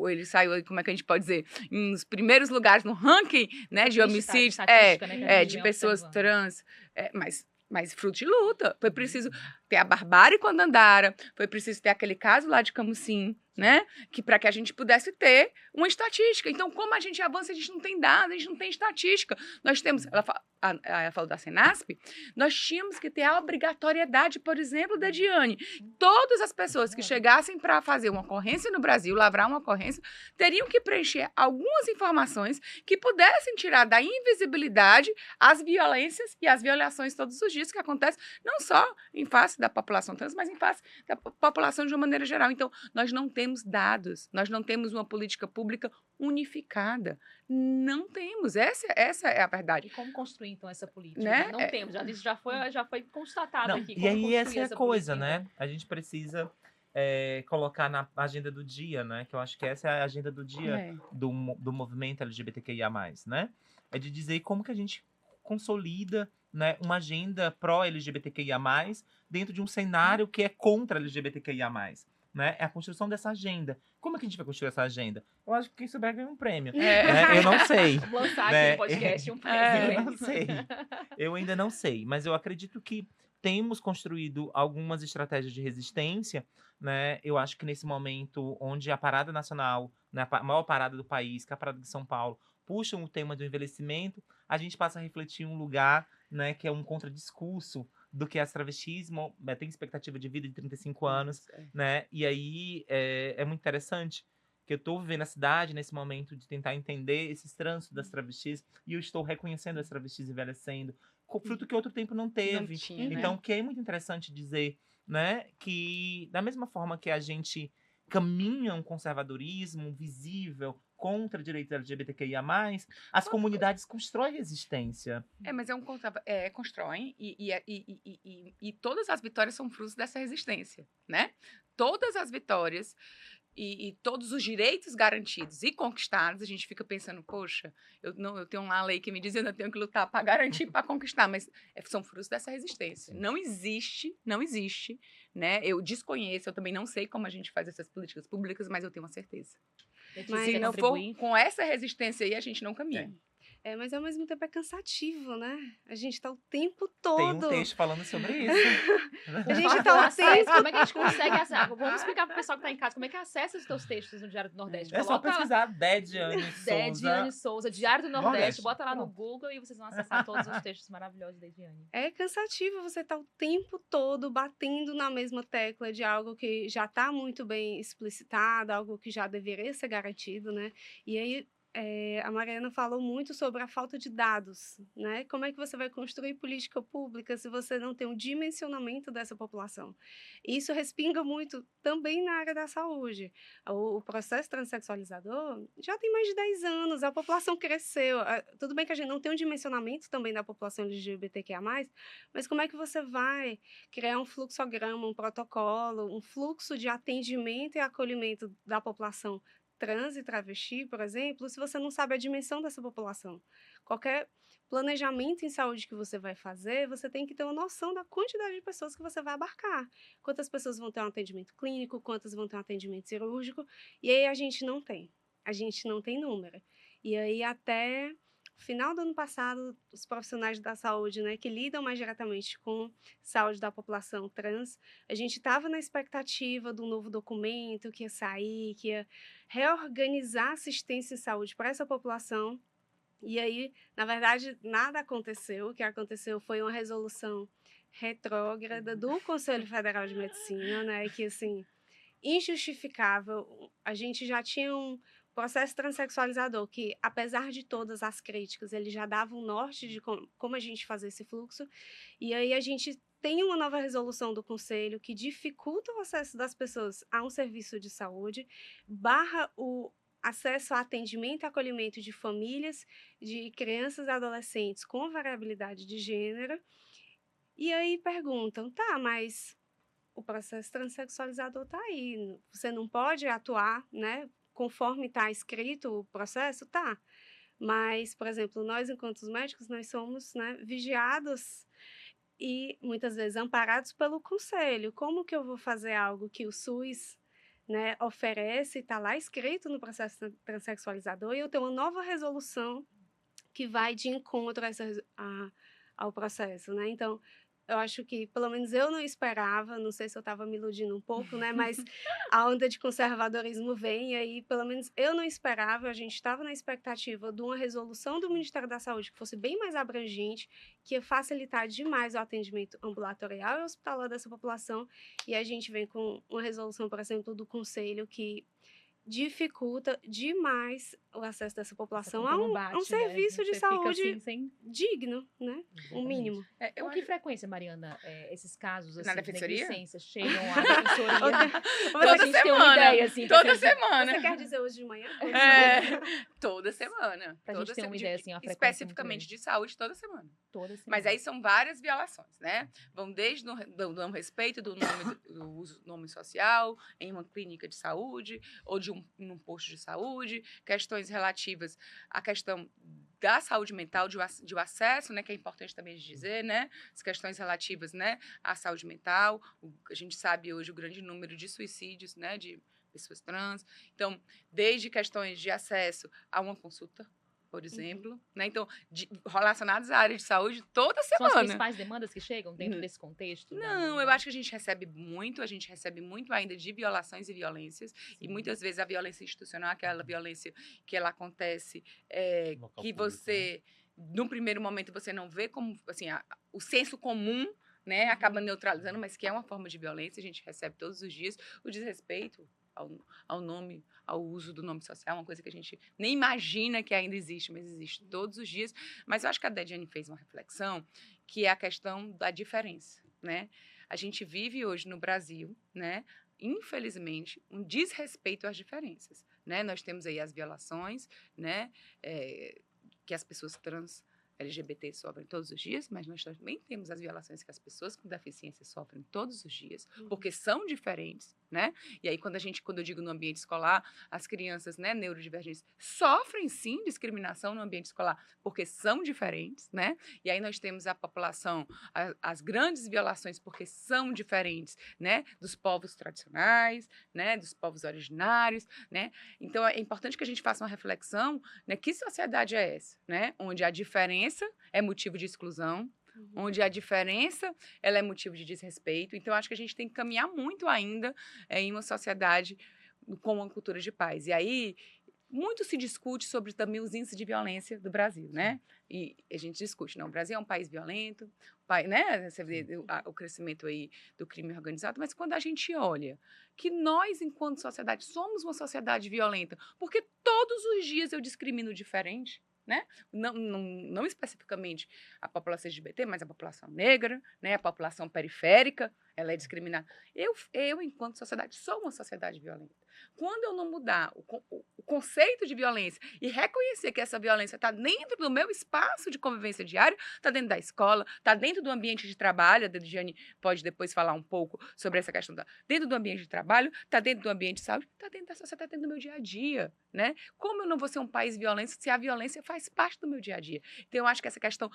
ele saiu aí, como é que a gente pode dizer, nos primeiros lugares no ranking, né, de homicídios, de pessoas trans, mas fruto de luta. Foi preciso ter a barbárie com a Dandara, foi preciso ter aquele caso lá de Camusim, né? Para que a gente pudesse ter uma estatística. Então, como a gente avança, a gente não tem dados, a gente não tem estatística. Nós temos, ela falou da Senasp, nós tínhamos que ter a obrigatoriedade, por exemplo, da Diane. Todas as pessoas que chegassem para fazer uma ocorrência no Brasil, lavrar uma ocorrência, teriam que preencher algumas informações que pudessem tirar da invisibilidade as violências e as violações todos os dias que acontecem, não só em face da população trans, mas em face da população de uma maneira geral. Então, nós não temos dados, nós não temos uma política pública unificada. Não temos. Essa é a verdade. E como construir, então, essa política? Né? Não temos. Isso já foi constatado aqui. E aí essa é a coisa, política, né? A gente precisa colocar na agenda do dia, né? Que eu acho que essa é a agenda do dia do movimento LGBTQIA+, né? É de dizer como que a gente consolida, né, uma agenda pró-LGBTQIA+, dentro de um cenário que é contra LGBTQIA+. Né? É a construção dessa agenda. Como é que a gente vai construir essa agenda? Eu acho que isso vai ganhar um prêmio. Né? Eu não sei. Vou lançar aqui no podcast um prêmio. Eu não sei. Eu ainda não sei. Mas eu acredito que temos construído algumas estratégias de resistência, né? Eu acho que nesse momento onde a parada nacional, né, a maior parada do país, que é a parada de São Paulo, puxam o tema do envelhecimento, a gente passa a refletir em um lugar, né, que é um contradiscurso do que é travestismo, tem expectativa de vida de 35 anos, Isso, é. né? E aí é muito interessante que eu estou vivendo a cidade nesse momento de tentar entender esses trânsitos das travestis, e eu estou reconhecendo as travestis envelhecendo, fruto que outro tempo não Não teve. tinha, né? Então, o que é muito interessante dizer, né, que da mesma forma que a gente caminha um conservadorismo visível contra direitos LGBTQIA+, as comunidades constroem resistência. Mas constroem e todas as vitórias são frutos dessa resistência, né? Todas as vitórias e todos os direitos garantidos e conquistados, a gente fica pensando, poxa, eu tenho uma lei que me diz que eu tenho que lutar para garantir, para conquistar, mas são frutos dessa resistência. Não existe, né? Eu desconheço, eu também não sei como a gente faz essas políticas públicas, mas eu tenho uma certeza. Letícia, Se quer não for contribuir? com essa resistência aí, a gente não caminha. Mas ao mesmo tempo é cansativo, né? A gente tá o tempo Tem um todo. texto falando sobre isso. A gente Fala tá do o acesso, tempo. como é que a gente consegue acessar? Vamos explicar pro pessoal que tá em casa como é que acessa os teus textos no Diário do Nordeste. É só Coloca lá, pesquisar Dediane Dediane Souza. Souza, Diário do Nordeste, Nordeste. bota lá no Pronto. Google e vocês vão acessar todos os textos maravilhosos da Ediane. É cansativo você tá o tempo todo batendo na mesma tecla de algo que já está muito bem explicitado, algo que já deveria ser garantido, né? E aí a Mariana falou muito sobre a falta de dados, né? Como é que você vai construir política pública se você não tem um dimensionamento dessa população? E isso respinga muito também na área da saúde. O processo transexualizador já tem mais de 10 anos, a população cresceu. Tudo bem que a gente não tem um dimensionamento também da população LGBTQIA+, mas como é que você vai criar um fluxograma, um protocolo, um fluxo de atendimento e acolhimento da população trans e travesti, por exemplo, se você não sabe a dimensão dessa população? Qualquer planejamento em saúde que você vai fazer, você tem que ter uma noção da quantidade de pessoas que você vai abarcar. Quantas pessoas vão ter um atendimento clínico, quantas vão ter um atendimento cirúrgico, e aí a gente não tem. A gente não tem número. E aí até final do ano passado, os profissionais da saúde, né, que lidam mais diretamente com saúde da população trans, a gente estava na expectativa do novo documento que ia sair, que ia reorganizar a assistência em saúde para essa população. E aí, na verdade, nada aconteceu. O que aconteceu foi uma resolução retrógrada do Conselho Federal de Medicina, né, que assim, injustificável. A gente já tinha um processo transexualizador que, apesar de todas as críticas, ele já dava um norte de como a gente fazer esse fluxo. E aí a gente tem uma nova resolução do Conselho que dificulta o acesso das pessoas a um serviço de saúde, barra o acesso a atendimento e acolhimento de famílias, de crianças e adolescentes com variabilidade de gênero. E aí perguntam, tá, mas o processo transexualizador está aí, você não pode atuar, né, conforme está escrito o processo, tá. Mas, por exemplo, nós, enquanto os médicos, nós somos, né, vigiados e, muitas vezes, amparados pelo conselho. Como que eu vou fazer algo que o SUS, né, oferece, está lá escrito no processo transexualizador, e eu tenho uma nova resolução que vai de encontro ao processo, né? Então, eu acho que, pelo menos eu não esperava, não sei se eu estava me iludindo um pouco, né? Mas a onda de conservadorismo vem, e aí, pelo menos eu não esperava, a gente estava na expectativa de uma resolução do Ministério da Saúde que fosse bem mais abrangente, que ia facilitar demais o atendimento ambulatorial e hospitalar dessa população, e a gente vem com uma resolução, por exemplo, do Conselho que dificulta demais o acesso dessa população a um serviço de saúde fica assim, digno, né? Um mínimo. Com que frequência, Mariana, esses casos assim, Na de defensoria? negligência chegam à defensoria? Toda a gente ter uma semana. ideia, assim, Toda semana. Você quer dizer hoje de manhã? Toda semana. Pra gente ter uma ideia, assim, uma frequência especificamente muito de saúde, toda semana. Toda semana. Mas aí são várias violações, né? Vão desde do não respeito do uso do nome social em uma clínica de saúde ou num posto de saúde, questões relativas à questão da saúde mental, de acesso, né, que é importante também dizer, né, as questões relativas, né, à saúde mental. A gente sabe hoje o grande número de suicídios, né, de pessoas trans. Então, desde questões de acesso a uma consulta, por exemplo, né? Então, relacionados à área de saúde toda semana. São as principais demandas que chegam dentro desse contexto? Não, eu acho que a gente recebe muito ainda de violações e violências. Sim. E muitas vezes a violência institucional, aquela violência que ela acontece, que você, no primeiro momento, você não vê como, assim, o senso comum, né, acaba neutralizando, mas que é uma forma de violência, a gente recebe todos os dias. O desrespeito ao nome, ao uso do nome social, uma coisa que a gente nem imagina que ainda existe, mas existe todos os dias. Mas eu acho que a Dejane fez uma reflexão, que é a questão da diferença, né? A gente vive hoje no Brasil, né, infelizmente, um desrespeito às diferenças, né? Nós temos aí as violações, né, que as pessoas trans LGBT sofrem todos os dias, mas nós também temos as violações que as pessoas com deficiência sofrem todos os dias, porque são diferentes, né? E aí, quando eu digo no ambiente escolar, as crianças, né, neurodivergentes, sofrem sim discriminação no ambiente escolar, porque são diferentes, né? E aí nós temos a população, as grandes violações, porque são diferentes, né? Dos povos tradicionais, né? Dos povos originários, né? Então, é importante que a gente faça uma reflexão, né? Que sociedade é essa, né? Onde a diferença é motivo de exclusão, onde a diferença ela é motivo de desrespeito. Então, acho que a gente tem que caminhar muito ainda em uma sociedade com uma cultura de paz. E aí, muito se discute sobre também os índices de violência do Brasil, né? E a gente discute, não, o Brasil é um país violento, né? Você vê o crescimento aí do crime organizado, mas quando a gente olha que nós, enquanto sociedade, somos uma sociedade violenta, porque todos os dias eu discrimino diferente, né? Não especificamente a população LGBT, mas a população negra, né? A população periférica, ela é discriminada. Eu, enquanto sociedade, sou uma sociedade violenta. Quando eu não mudar o conceito de violência e reconhecer que essa violência está dentro do meu espaço de convivência diária, está dentro da escola, está dentro do ambiente de trabalho, a Dejane pode depois falar um pouco sobre essa questão, dentro do ambiente de trabalho, está dentro do ambiente de saúde, está dentro da sociedade, está dentro do meu dia a dia, né? Como eu não vou ser um país violento se a violência faz parte do meu dia a dia? Então, eu acho que essa questão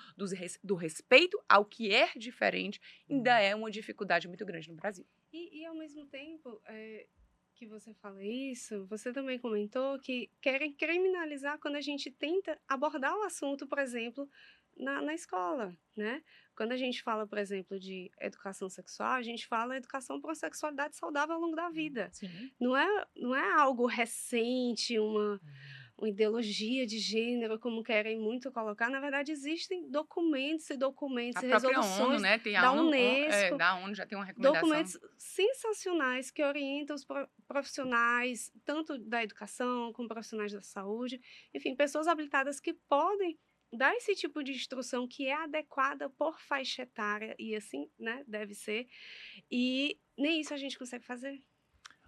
do respeito ao que é diferente ainda é uma dificuldade muito grande no Brasil. E ao mesmo tempo, que você fala isso, você também comentou que querem criminalizar quando a gente tenta abordar o assunto, por exemplo, na escola, né? Quando a gente fala, por exemplo, de educação sexual, a gente fala educação para uma sexualidade saudável ao longo da vida. Sim. Não é algo recente, uma ideologia de gênero, como querem muito colocar. Na verdade, existem documentos e A resoluções própria ONU, né? Tem a da ONU, Unesco, da ONU já tem uma recomendação. documentos sensacionais que orientam os profissionais, tanto da educação como profissionais da saúde, enfim, pessoas habilitadas que podem dar esse tipo de instrução que é adequada por faixa etária, e assim, né, deve ser, e nem isso a gente consegue fazer.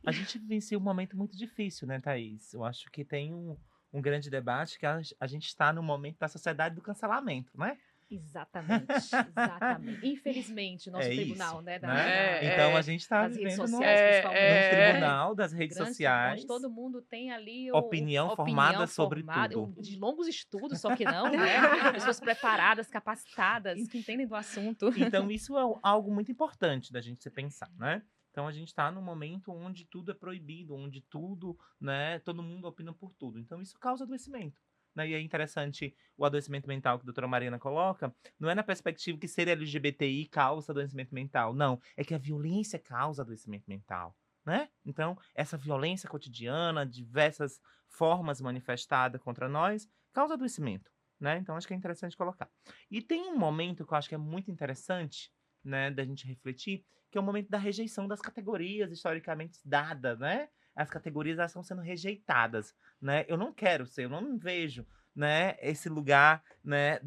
A gente vivencia um momento muito difícil, né, Thaís? Eu acho que tem um grande debate que a gente está no momento da sociedade do cancelamento, né? Exatamente, exatamente. Infelizmente, nosso tribunal, isso, né? Então, a gente está das redes vivendo num tribunal das redes sociais. Onde todo mundo tem ali opinião formada sobre tudo. De longos estudos, só que não, né? Pessoas preparadas, capacitadas, que entendem do assunto. Então, isso é algo muito importante da gente se pensar, né? Então, a gente está num momento onde tudo é proibido, onde tudo, né? Todo mundo opina por tudo. Então, isso causa adoecimento. Né? E é interessante o adoecimento mental que a doutora Mariana coloca, não é na perspectiva que ser LGBTI causa adoecimento mental, não, é que a violência causa adoecimento mental, né? Então, essa violência cotidiana, diversas formas manifestadas contra nós, causa adoecimento, né? Então, acho que é interessante colocar. E tem um momento que eu acho que é muito interessante, né, da gente refletir, que é o momento da rejeição das categorias historicamente dadas, né? As categorias elas estão sendo rejeitadas, né? Eu não quero ser, eu não me vejo, né, esse lugar, né,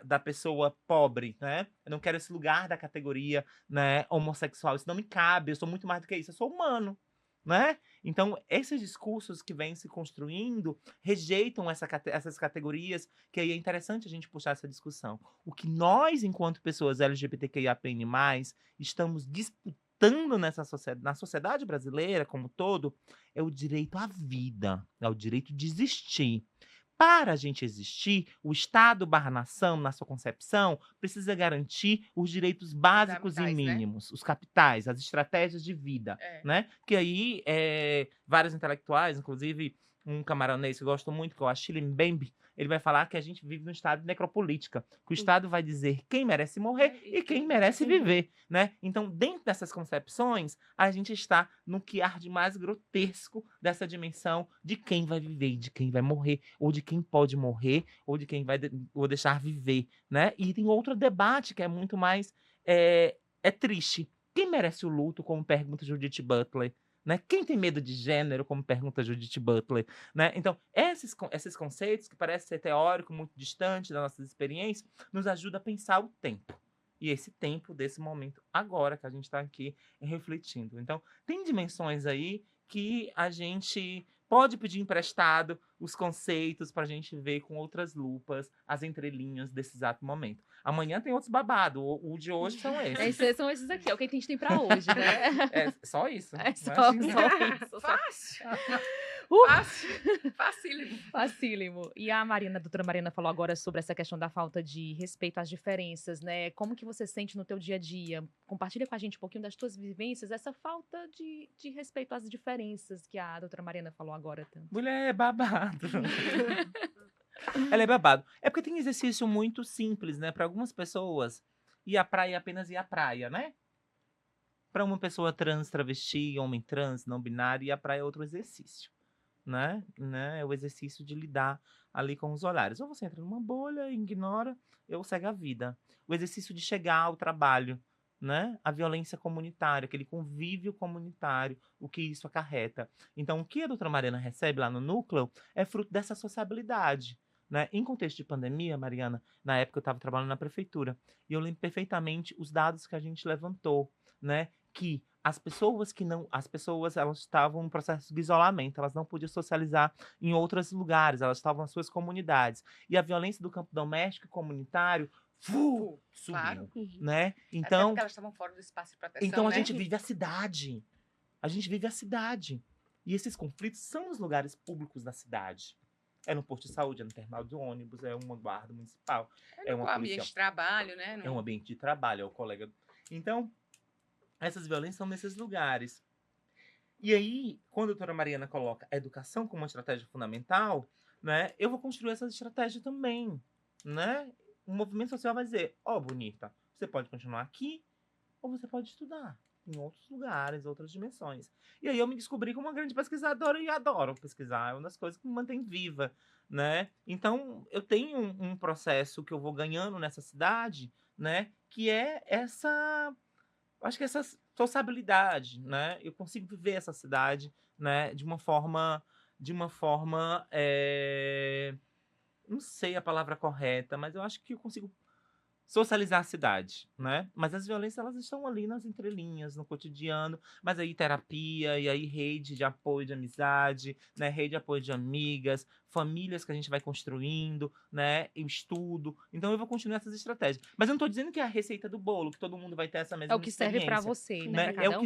da pessoa pobre, né? Eu não quero esse lugar da categoria, né, homossexual. Isso não me cabe, eu sou muito mais do que isso, eu sou humano, né? Então, esses discursos que vêm se construindo rejeitam essas categorias, que aí é interessante a gente puxar essa discussão. O que nós, enquanto pessoas LGBTQIAPN+, estamos disputando na sociedade brasileira como todo, é o direito à vida, é o direito de existir. Para a gente existir, o Estado/nação, na sua concepção, precisa garantir os direitos básicos e mínimos, né? Os capitais, as estratégias de vida, né? Que aí, vários intelectuais, inclusive um camaronês que eu gosto muito, que é o Achille Mbembe, ele vai falar que a gente vive num estado de necropolítica, que o Estado vai dizer quem merece morrer e quem merece viver, né? Então, dentro dessas concepções, a gente está no que há de mais grotesco dessa dimensão de quem vai viver, de quem vai morrer, ou de quem pode morrer, ou de quem vai ou deixar viver, né? E tem outro debate que é muito mais é triste. Quem merece o luto, como pergunta Judith Butler? Né? Quem tem medo de gênero, como pergunta Judith Butler? Né? Então, esses conceitos, que parecem ser teórico, muito distante das nossas experiências, nos ajuda a pensar o tempo. E esse tempo desse momento, agora que a gente está aqui refletindo. Então, tem dimensões aí que a gente pode pedir emprestado os conceitos para a gente ver com outras lupas as entrelinhas desse exato momento. Amanhã tem outros babados, o de hoje são esses. São esses aqui, é o que a gente tem para hoje, né? É só isso. É só isso. Fácil. Fácil. Facílimo. Facílimo. E a doutora Mariana falou agora sobre essa questão da falta de respeito às diferenças, né? Como que você sente no teu dia a dia? Compartilha com a gente um pouquinho das tuas vivências, essa falta de respeito às diferenças que a doutora Mariana falou agora tanto. Mulher é babado. Ela é babado. É porque tem exercício muito simples, né? Para algumas pessoas, ir à praia é apenas ir à praia, né? Para uma pessoa trans, travesti, homem trans, não binário, ir à praia é outro exercício, né? É o exercício de lidar ali com os olhares. Ou você entra numa bolha, ignora, ou segue a vida. O exercício de chegar ao trabalho, né? A violência comunitária, aquele convívio comunitário, o que isso acarreta. Então, o que a doutora Mariana recebe lá no núcleo é fruto dessa sociabilidade. Né? Em contexto de pandemia, Mariana, na época eu estava trabalhando na prefeitura, e eu lembro perfeitamente os dados que a gente levantou, né? Que as pessoas elas estavam em processo de isolamento, elas não podiam socializar em outros lugares, elas estavam nas suas comunidades. E a violência do campo doméstico e comunitário subiu, Claro. né? Até Então, porque elas estavam fora do espaço de proteção, então a né? gente vive a cidade. A gente vive a cidade. E esses conflitos são nos lugares públicos da cidade. É no posto de saúde, é no terminal de ônibus, é uma guarda municipal, é uma ambiente polícia, de trabalho, né? é um ambiente de trabalho, é o colega. Então, essas violências são nesses lugares. E aí, quando a doutora Mariana coloca a educação como uma estratégia fundamental, né, eu vou construir essa estratégia também, né? O movimento social vai dizer, bonita, você pode continuar aqui ou você pode estudar em outros lugares, outras dimensões. E aí eu me descobri como uma grande pesquisadora e adoro pesquisar, é uma das coisas que me mantém viva, né? Então, eu tenho um processo que eu vou ganhando nessa cidade, né, que é acho que essa sociabilidade, né? Eu consigo viver essa cidade, né, de uma forma, não sei a palavra correta, mas eu acho que eu consigo socializar a cidade, né? Mas as violências, elas estão ali nas entrelinhas, no cotidiano, mas aí terapia, e aí rede de apoio de amizade, né? Rede de apoio de amigas, famílias que a gente vai construindo, né? O estudo. Então eu vou continuar essas estratégias. Mas eu não estou dizendo que é a receita do bolo, que todo mundo vai ter essa mesma É o que serve para experiência, você, né? né? É o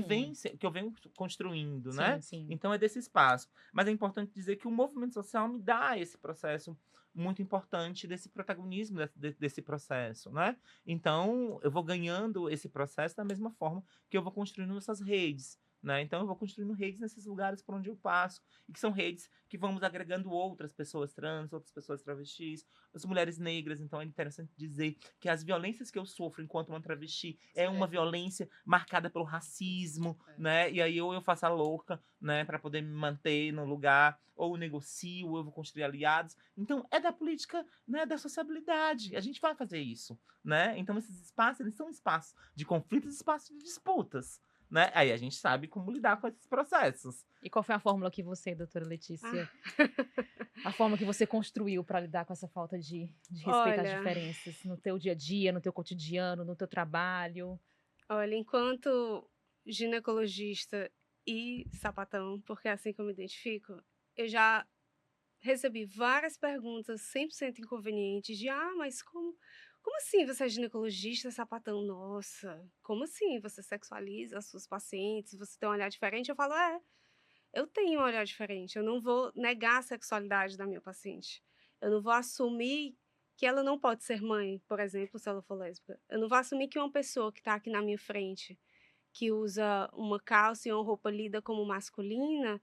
que eu venho construindo, né? Sim. Então é desse espaço. Mas é importante dizer que o movimento social me dá esse processo muito importante desse protagonismo desse processo, né? Então, eu vou ganhando esse processo da mesma forma que eu vou construindo essas redes, né? Então, eu vou construindo redes nesses lugares por onde eu passo, e que são redes que vamos agregando outras pessoas trans, outras pessoas travestis, as mulheres negras. Então, é interessante dizer que as violências que eu sofro enquanto uma travesti é uma violência marcada pelo racismo, né? E aí, ou eu faço a louca, né, para poder me manter no lugar, ou negocio, ou eu vou construir aliados. Então, é da política, né, da sociabilidade. A gente vai fazer isso, né? Então, esses espaços, eles são espaços de conflitos e espaços de disputas, né? Aí a gente sabe como lidar com esses processos. E qual foi a fórmula que você, doutora Letícia, a fórmula que você construiu para lidar com essa falta de respeito às diferenças no teu dia a dia, no teu cotidiano, no teu trabalho? Olha, enquanto ginecologista e sapatão, porque é assim que eu me identifico, eu já recebi várias perguntas 100% inconvenientes de, mas como assim você é ginecologista, sapatão? Nossa, como assim? Você sexualiza as suas pacientes, você tem um olhar diferente? Eu falo, eu tenho um olhar diferente, eu não vou negar a sexualidade da minha paciente. Eu não vou assumir que ela não pode ser mãe, por exemplo, se ela for lésbica. Eu não vou assumir que uma pessoa que está aqui na minha frente, que usa uma calça e uma roupa lida como masculina,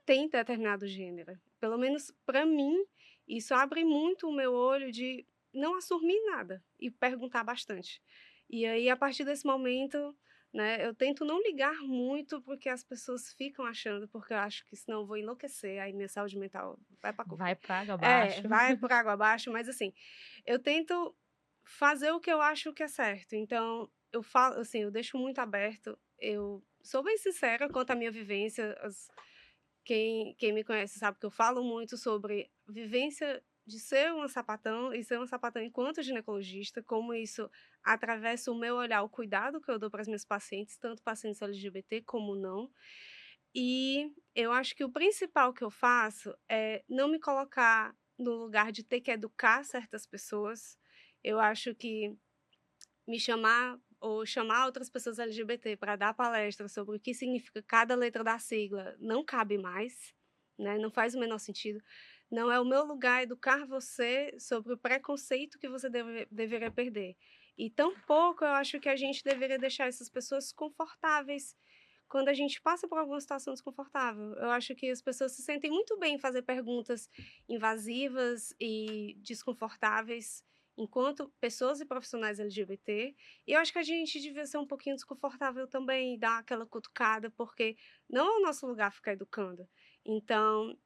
tem determinado gênero. Pelo menos para mim, Isso abre muito o meu olho de não assumir nada e perguntar bastante. E aí, a partir desse momento, né, eu tento não ligar muito porque as pessoas ficam achando, porque eu acho que senão eu vou enlouquecer, aí minha saúde mental vai para Vai para água é, abaixo. vai por água abaixo, mas assim, eu tento fazer o que eu acho que é certo. Então, eu falo assim, eu deixo muito aberto, eu sou bem sincera quanto à minha vivência, quem me conhece sabe que eu falo muito sobre vivência de ser uma sapatão e ser uma sapatão enquanto ginecologista, como isso atravessa o meu olhar, o cuidado que eu dou para as minhas pacientes, tanto pacientes LGBT como não. E eu acho que o principal que eu faço é não me colocar no lugar de ter que educar certas pessoas. Eu acho que me chamar ou chamar outras pessoas LGBT para dar palestra sobre o que significa cada letra da sigla não cabe mais, né, não faz o menor sentido. Não é o meu lugar educar você sobre o preconceito que você deveria perder. E tampouco eu acho que a gente deveria deixar essas pessoas confortáveis quando a gente passa por alguma situação desconfortável. Eu acho que as pessoas se sentem muito bem em fazer perguntas invasivas e desconfortáveis enquanto pessoas e profissionais LGBT, e eu acho que a gente devia ser um pouquinho desconfortável também, dar aquela cutucada, porque não é o nosso lugar ficar educando. Então,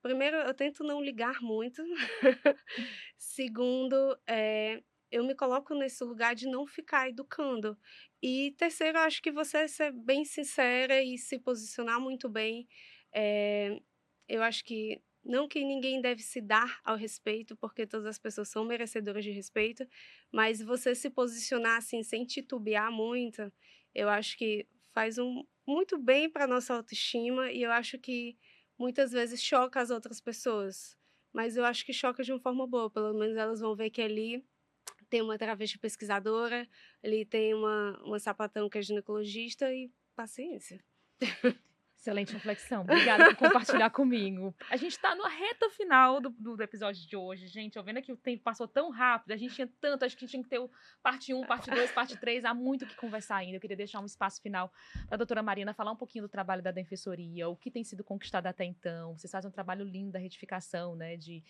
primeiro, eu tento não ligar muito. Segundo, eu me coloco nesse lugar de não ficar educando. E terceiro, eu acho que você ser bem sincera e se posicionar muito bem. Eu acho que não que ninguém deve se dar ao respeito, porque todas as pessoas são merecedoras de respeito, mas você se posicionar assim sem titubear muito, eu acho que faz muito bem para nossa autoestima e eu acho que muitas vezes choca as outras pessoas. Mas eu acho que choca de uma forma boa, pelo menos elas vão ver que ali tem uma travesti pesquisadora, ali tem uma sapatão que é ginecologista e paciência. Excelente reflexão. Obrigada por compartilhar comigo. A gente está na reta final do episódio de hoje, gente. Eu vendo que o tempo passou tão rápido, a gente tinha tanto, acho que tinha que ter o parte 1, parte 2, parte 3, há muito o que conversar ainda. Eu queria deixar um espaço final para a doutora Marina falar um pouquinho do trabalho da Defensoria, o que tem sido conquistado até então. Vocês fazem um trabalho lindo da retificação, né, de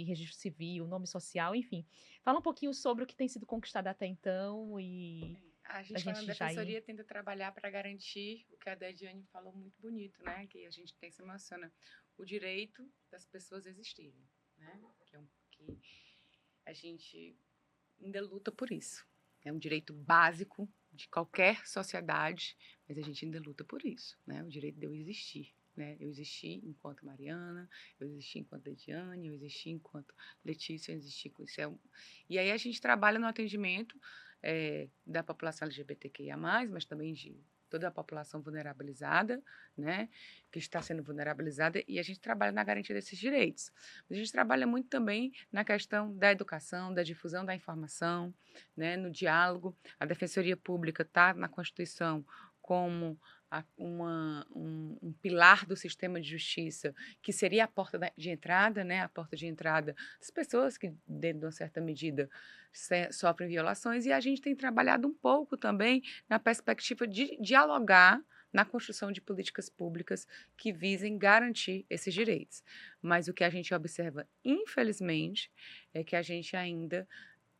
registro civil, nome social, enfim. Fala um pouquinho sobre o que tem sido conquistado até então e A gente, falando da Defensoria, tenta trabalhar para garantir o que a Dediane falou muito bonito, né? Que a gente tem, se emociona, o direito das pessoas existirem, né? Que a gente ainda luta por isso. É um direito básico de qualquer sociedade, mas a gente ainda luta por isso, né? O direito de eu existir. Né? Eu existi enquanto Mariana, eu existi enquanto Dediane, eu existi enquanto Letícia, eu existi com isso. E aí a gente trabalha no atendimento da população LGBTQIA+, mas também de toda a população vulnerabilizada, né, que está sendo vulnerabilizada, e a gente trabalha na garantia desses direitos. Mas a gente trabalha muito também na questão da educação, da difusão da informação, né, no diálogo. A Defensoria Pública está na Constituição como um pilar do sistema de justiça, que seria a porta de entrada, né, a porta de entrada das pessoas que, dentro de uma certa medida, sofrem violações, e a gente tem trabalhado um pouco também na perspectiva de dialogar na construção de políticas públicas que visem garantir esses direitos. Mas o que a gente observa, infelizmente, é que a gente ainda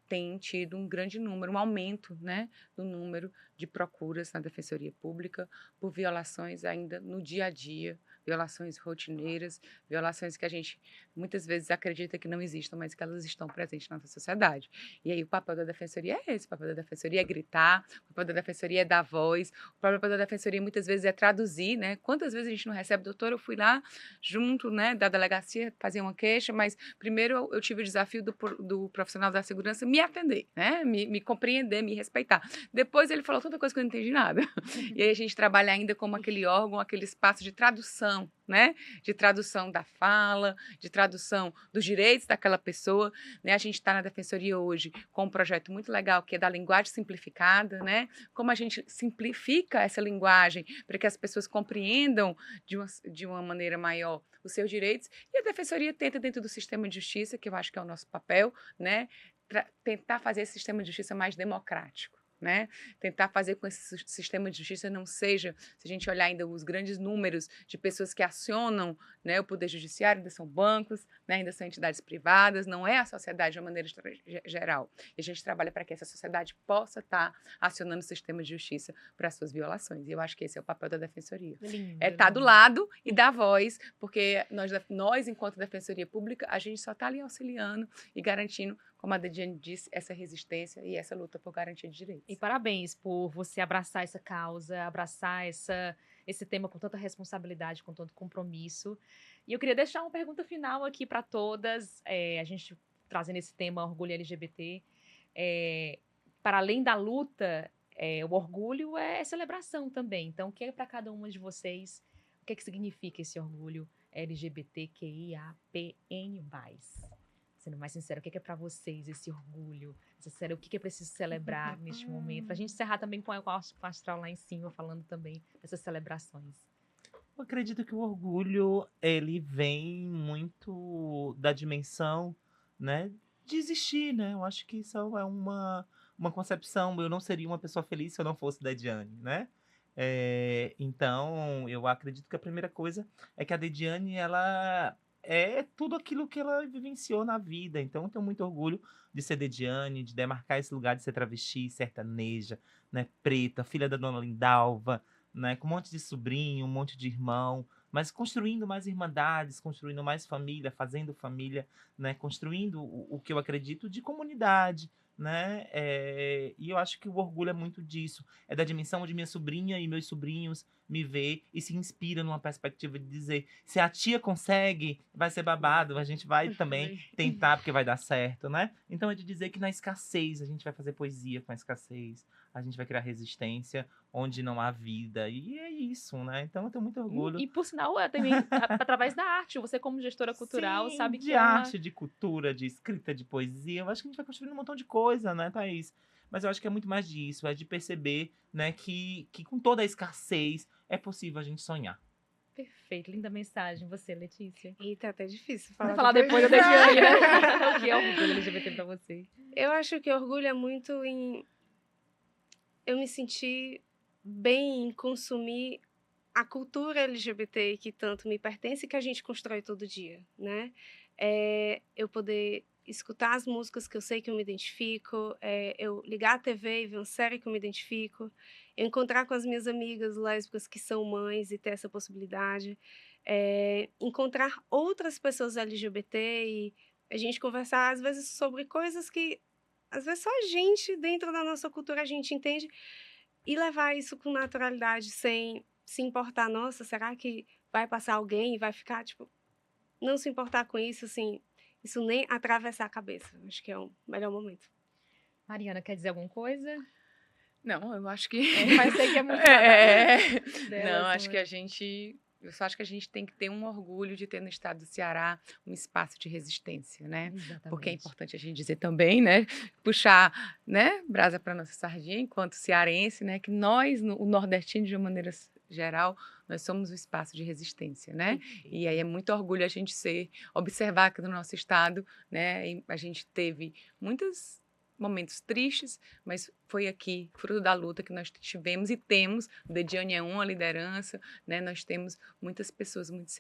tem tido um grande número, um aumento, né, do número de procuras na Defensoria Pública por violações ainda no dia a dia, violações rotineiras, violações que a gente muitas vezes acredita que não existam, mas que elas estão presentes na nossa sociedade. E aí o papel da Defensoria é esse, o papel da Defensoria é gritar, o papel da Defensoria é dar voz, o papel da Defensoria muitas vezes é traduzir, né? Quantas vezes a gente não recebe, doutor, eu fui lá junto, né, da delegacia fazer uma queixa, mas primeiro eu tive o desafio do profissional da segurança me atender, né? Me compreender, me respeitar. Depois ele falou tanta coisa que eu não entendi nada. E aí a gente trabalha ainda como aquele órgão, aquele espaço de tradução, né? De tradução da fala, de tradução dos direitos daquela pessoa, né? A gente está na Defensoria hoje com um projeto muito legal que é da linguagem simplificada, né? Como a gente simplifica essa linguagem para que as pessoas compreendam de uma maneira maior os seus direitos, e a Defensoria tenta, dentro do sistema de justiça, que eu acho que é o nosso papel, né? Para tentar fazer esse sistema de justiça mais democrático, né? Tentar fazer com que esse sistema de justiça não seja, se a gente olhar ainda os grandes números de pessoas que acionam, né, o Poder Judiciário, ainda são bancos, né, ainda são entidades privadas, não é a sociedade de uma maneira geral. E a gente trabalha para que essa sociedade possa estar acionando o sistema de justiça para suas violações. E eu acho que esse é o papel da Defensoria. Lindo, É estar do lindo. lado e dar voz, porque nós, enquanto Defensoria Pública, a gente só está ali auxiliando e garantindo, como a Dediane disse, essa resistência e essa luta por garantia de direitos. E parabéns por você abraçar essa causa, abraçar esse tema com tanta responsabilidade, com tanto compromisso. E eu queria deixar uma pergunta final aqui para todas, a gente trazendo esse tema orgulho LGBT. Para além da luta, o orgulho é celebração também. Então, o que é para cada uma de vocês, o que significa esse orgulho LGBTQIAPN+. Sendo mais sincero, o que é para vocês esse orgulho? O que é preciso celebrar neste momento? Para a gente encerrar também com a astral lá em cima, falando também dessas celebrações. Eu acredito que o orgulho, ele vem muito da dimensão, né, de existir, né? Eu acho que isso é uma concepção. Eu não seria uma pessoa feliz se eu não fosse Dediane, né? Então, eu acredito que a primeira coisa é que a Dediane, ela é tudo aquilo que ela vivenciou na vida. Então, eu tenho muito orgulho de ser Dediane, de demarcar esse lugar de ser travesti, sertaneja, né, preta, filha da dona Lindalva, né, com um monte de sobrinho, um monte de irmão, mas construindo mais irmandades, construindo mais família, fazendo família, né, construindo o que eu acredito de comunidade, né? E eu acho que o orgulho é muito disso, é da dimensão onde minha sobrinha e meus sobrinhos me vê e se inspira numa perspectiva de dizer, se a tia consegue, vai ser babado, a gente vai também tentar porque vai dar certo, né? Então é de dizer que na escassez a gente vai fazer poesia com a escassez, a gente vai criar resistência onde não há vida, e é isso, né? Então eu tenho muito orgulho. E por sinal, também através da arte, você como gestora cultural Sim, sabe de que arte, de cultura, de escrita, de poesia, eu acho que a gente vai construindo um montão de coisa, né, Thaís? Mas eu acho que é muito mais disso, é de perceber, né, que com toda a escassez é possível a gente sonhar. Perfeito, linda mensagem. Você, Letícia? Eita, até difícil Vamos falar falar depois da Dediane, né? O que é orgulho LGBT para você? Eu acho que orgulho é muito em eu me sentir bem em consumir a cultura LGBT que tanto me pertence e que a gente constrói todo dia, né? Eu poder escutar as músicas que eu sei que eu me identifico, eu ligar a TV e ver uma série que eu me identifico, eu encontrar com as minhas amigas lésbicas que são mães e ter essa possibilidade, encontrar outras pessoas LGBT e a gente conversar, às vezes, sobre coisas que, às vezes, só a gente, dentro da nossa cultura, a gente entende, e levar isso com naturalidade, sem se importar, nossa, será que vai passar alguém e vai ficar, tipo, não se importar com isso, assim, isso nem atravessar a cabeça. Acho que é o melhor momento. Mariana, quer dizer alguma coisa? Não, eu acho que... Mas sei que é muito Não, acho que eu só acho que a gente tem que ter um orgulho de ter no estado do Ceará um espaço de resistência, né? Exatamente. Porque é importante a gente dizer também, né? Puxar, né? Brasa para nossa sardinha, enquanto cearense, né? Que nós, o nordestino, de uma maneira geral, nós somos o espaço de resistência, né? E aí é muito orgulho a gente observar aqui no nosso estado, né? E a gente teve muitos momentos tristes, mas foi aqui, fruto da luta que nós tivemos e temos. O Dediane é uma liderança, né? Nós temos muitas pessoas, muitos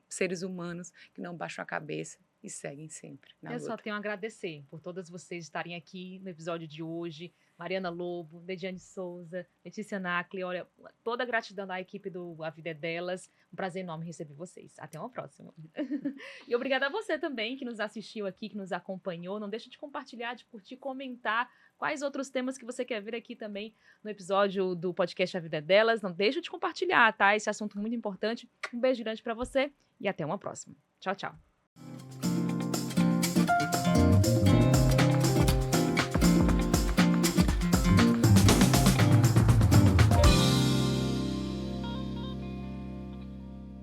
seres humanos que não baixam a cabeça e seguem sempre na luta. Eu só tenho a agradecer por todas vocês estarem aqui no episódio de hoje. Mariana Lobo, Dediane Souza, Letícia Nacli, olha, toda a gratidão da equipe do A Vida é Delas. Um prazer enorme receber vocês. Até uma próxima. E obrigada a você também que nos assistiu aqui, que nos acompanhou. Não deixa de compartilhar, de curtir, comentar quais outros temas que você quer ver aqui também no episódio do podcast A Vida é Delas. Não deixa de compartilhar, tá? Esse assunto muito importante. Um beijo grande para você e até uma próxima. Tchau, tchau.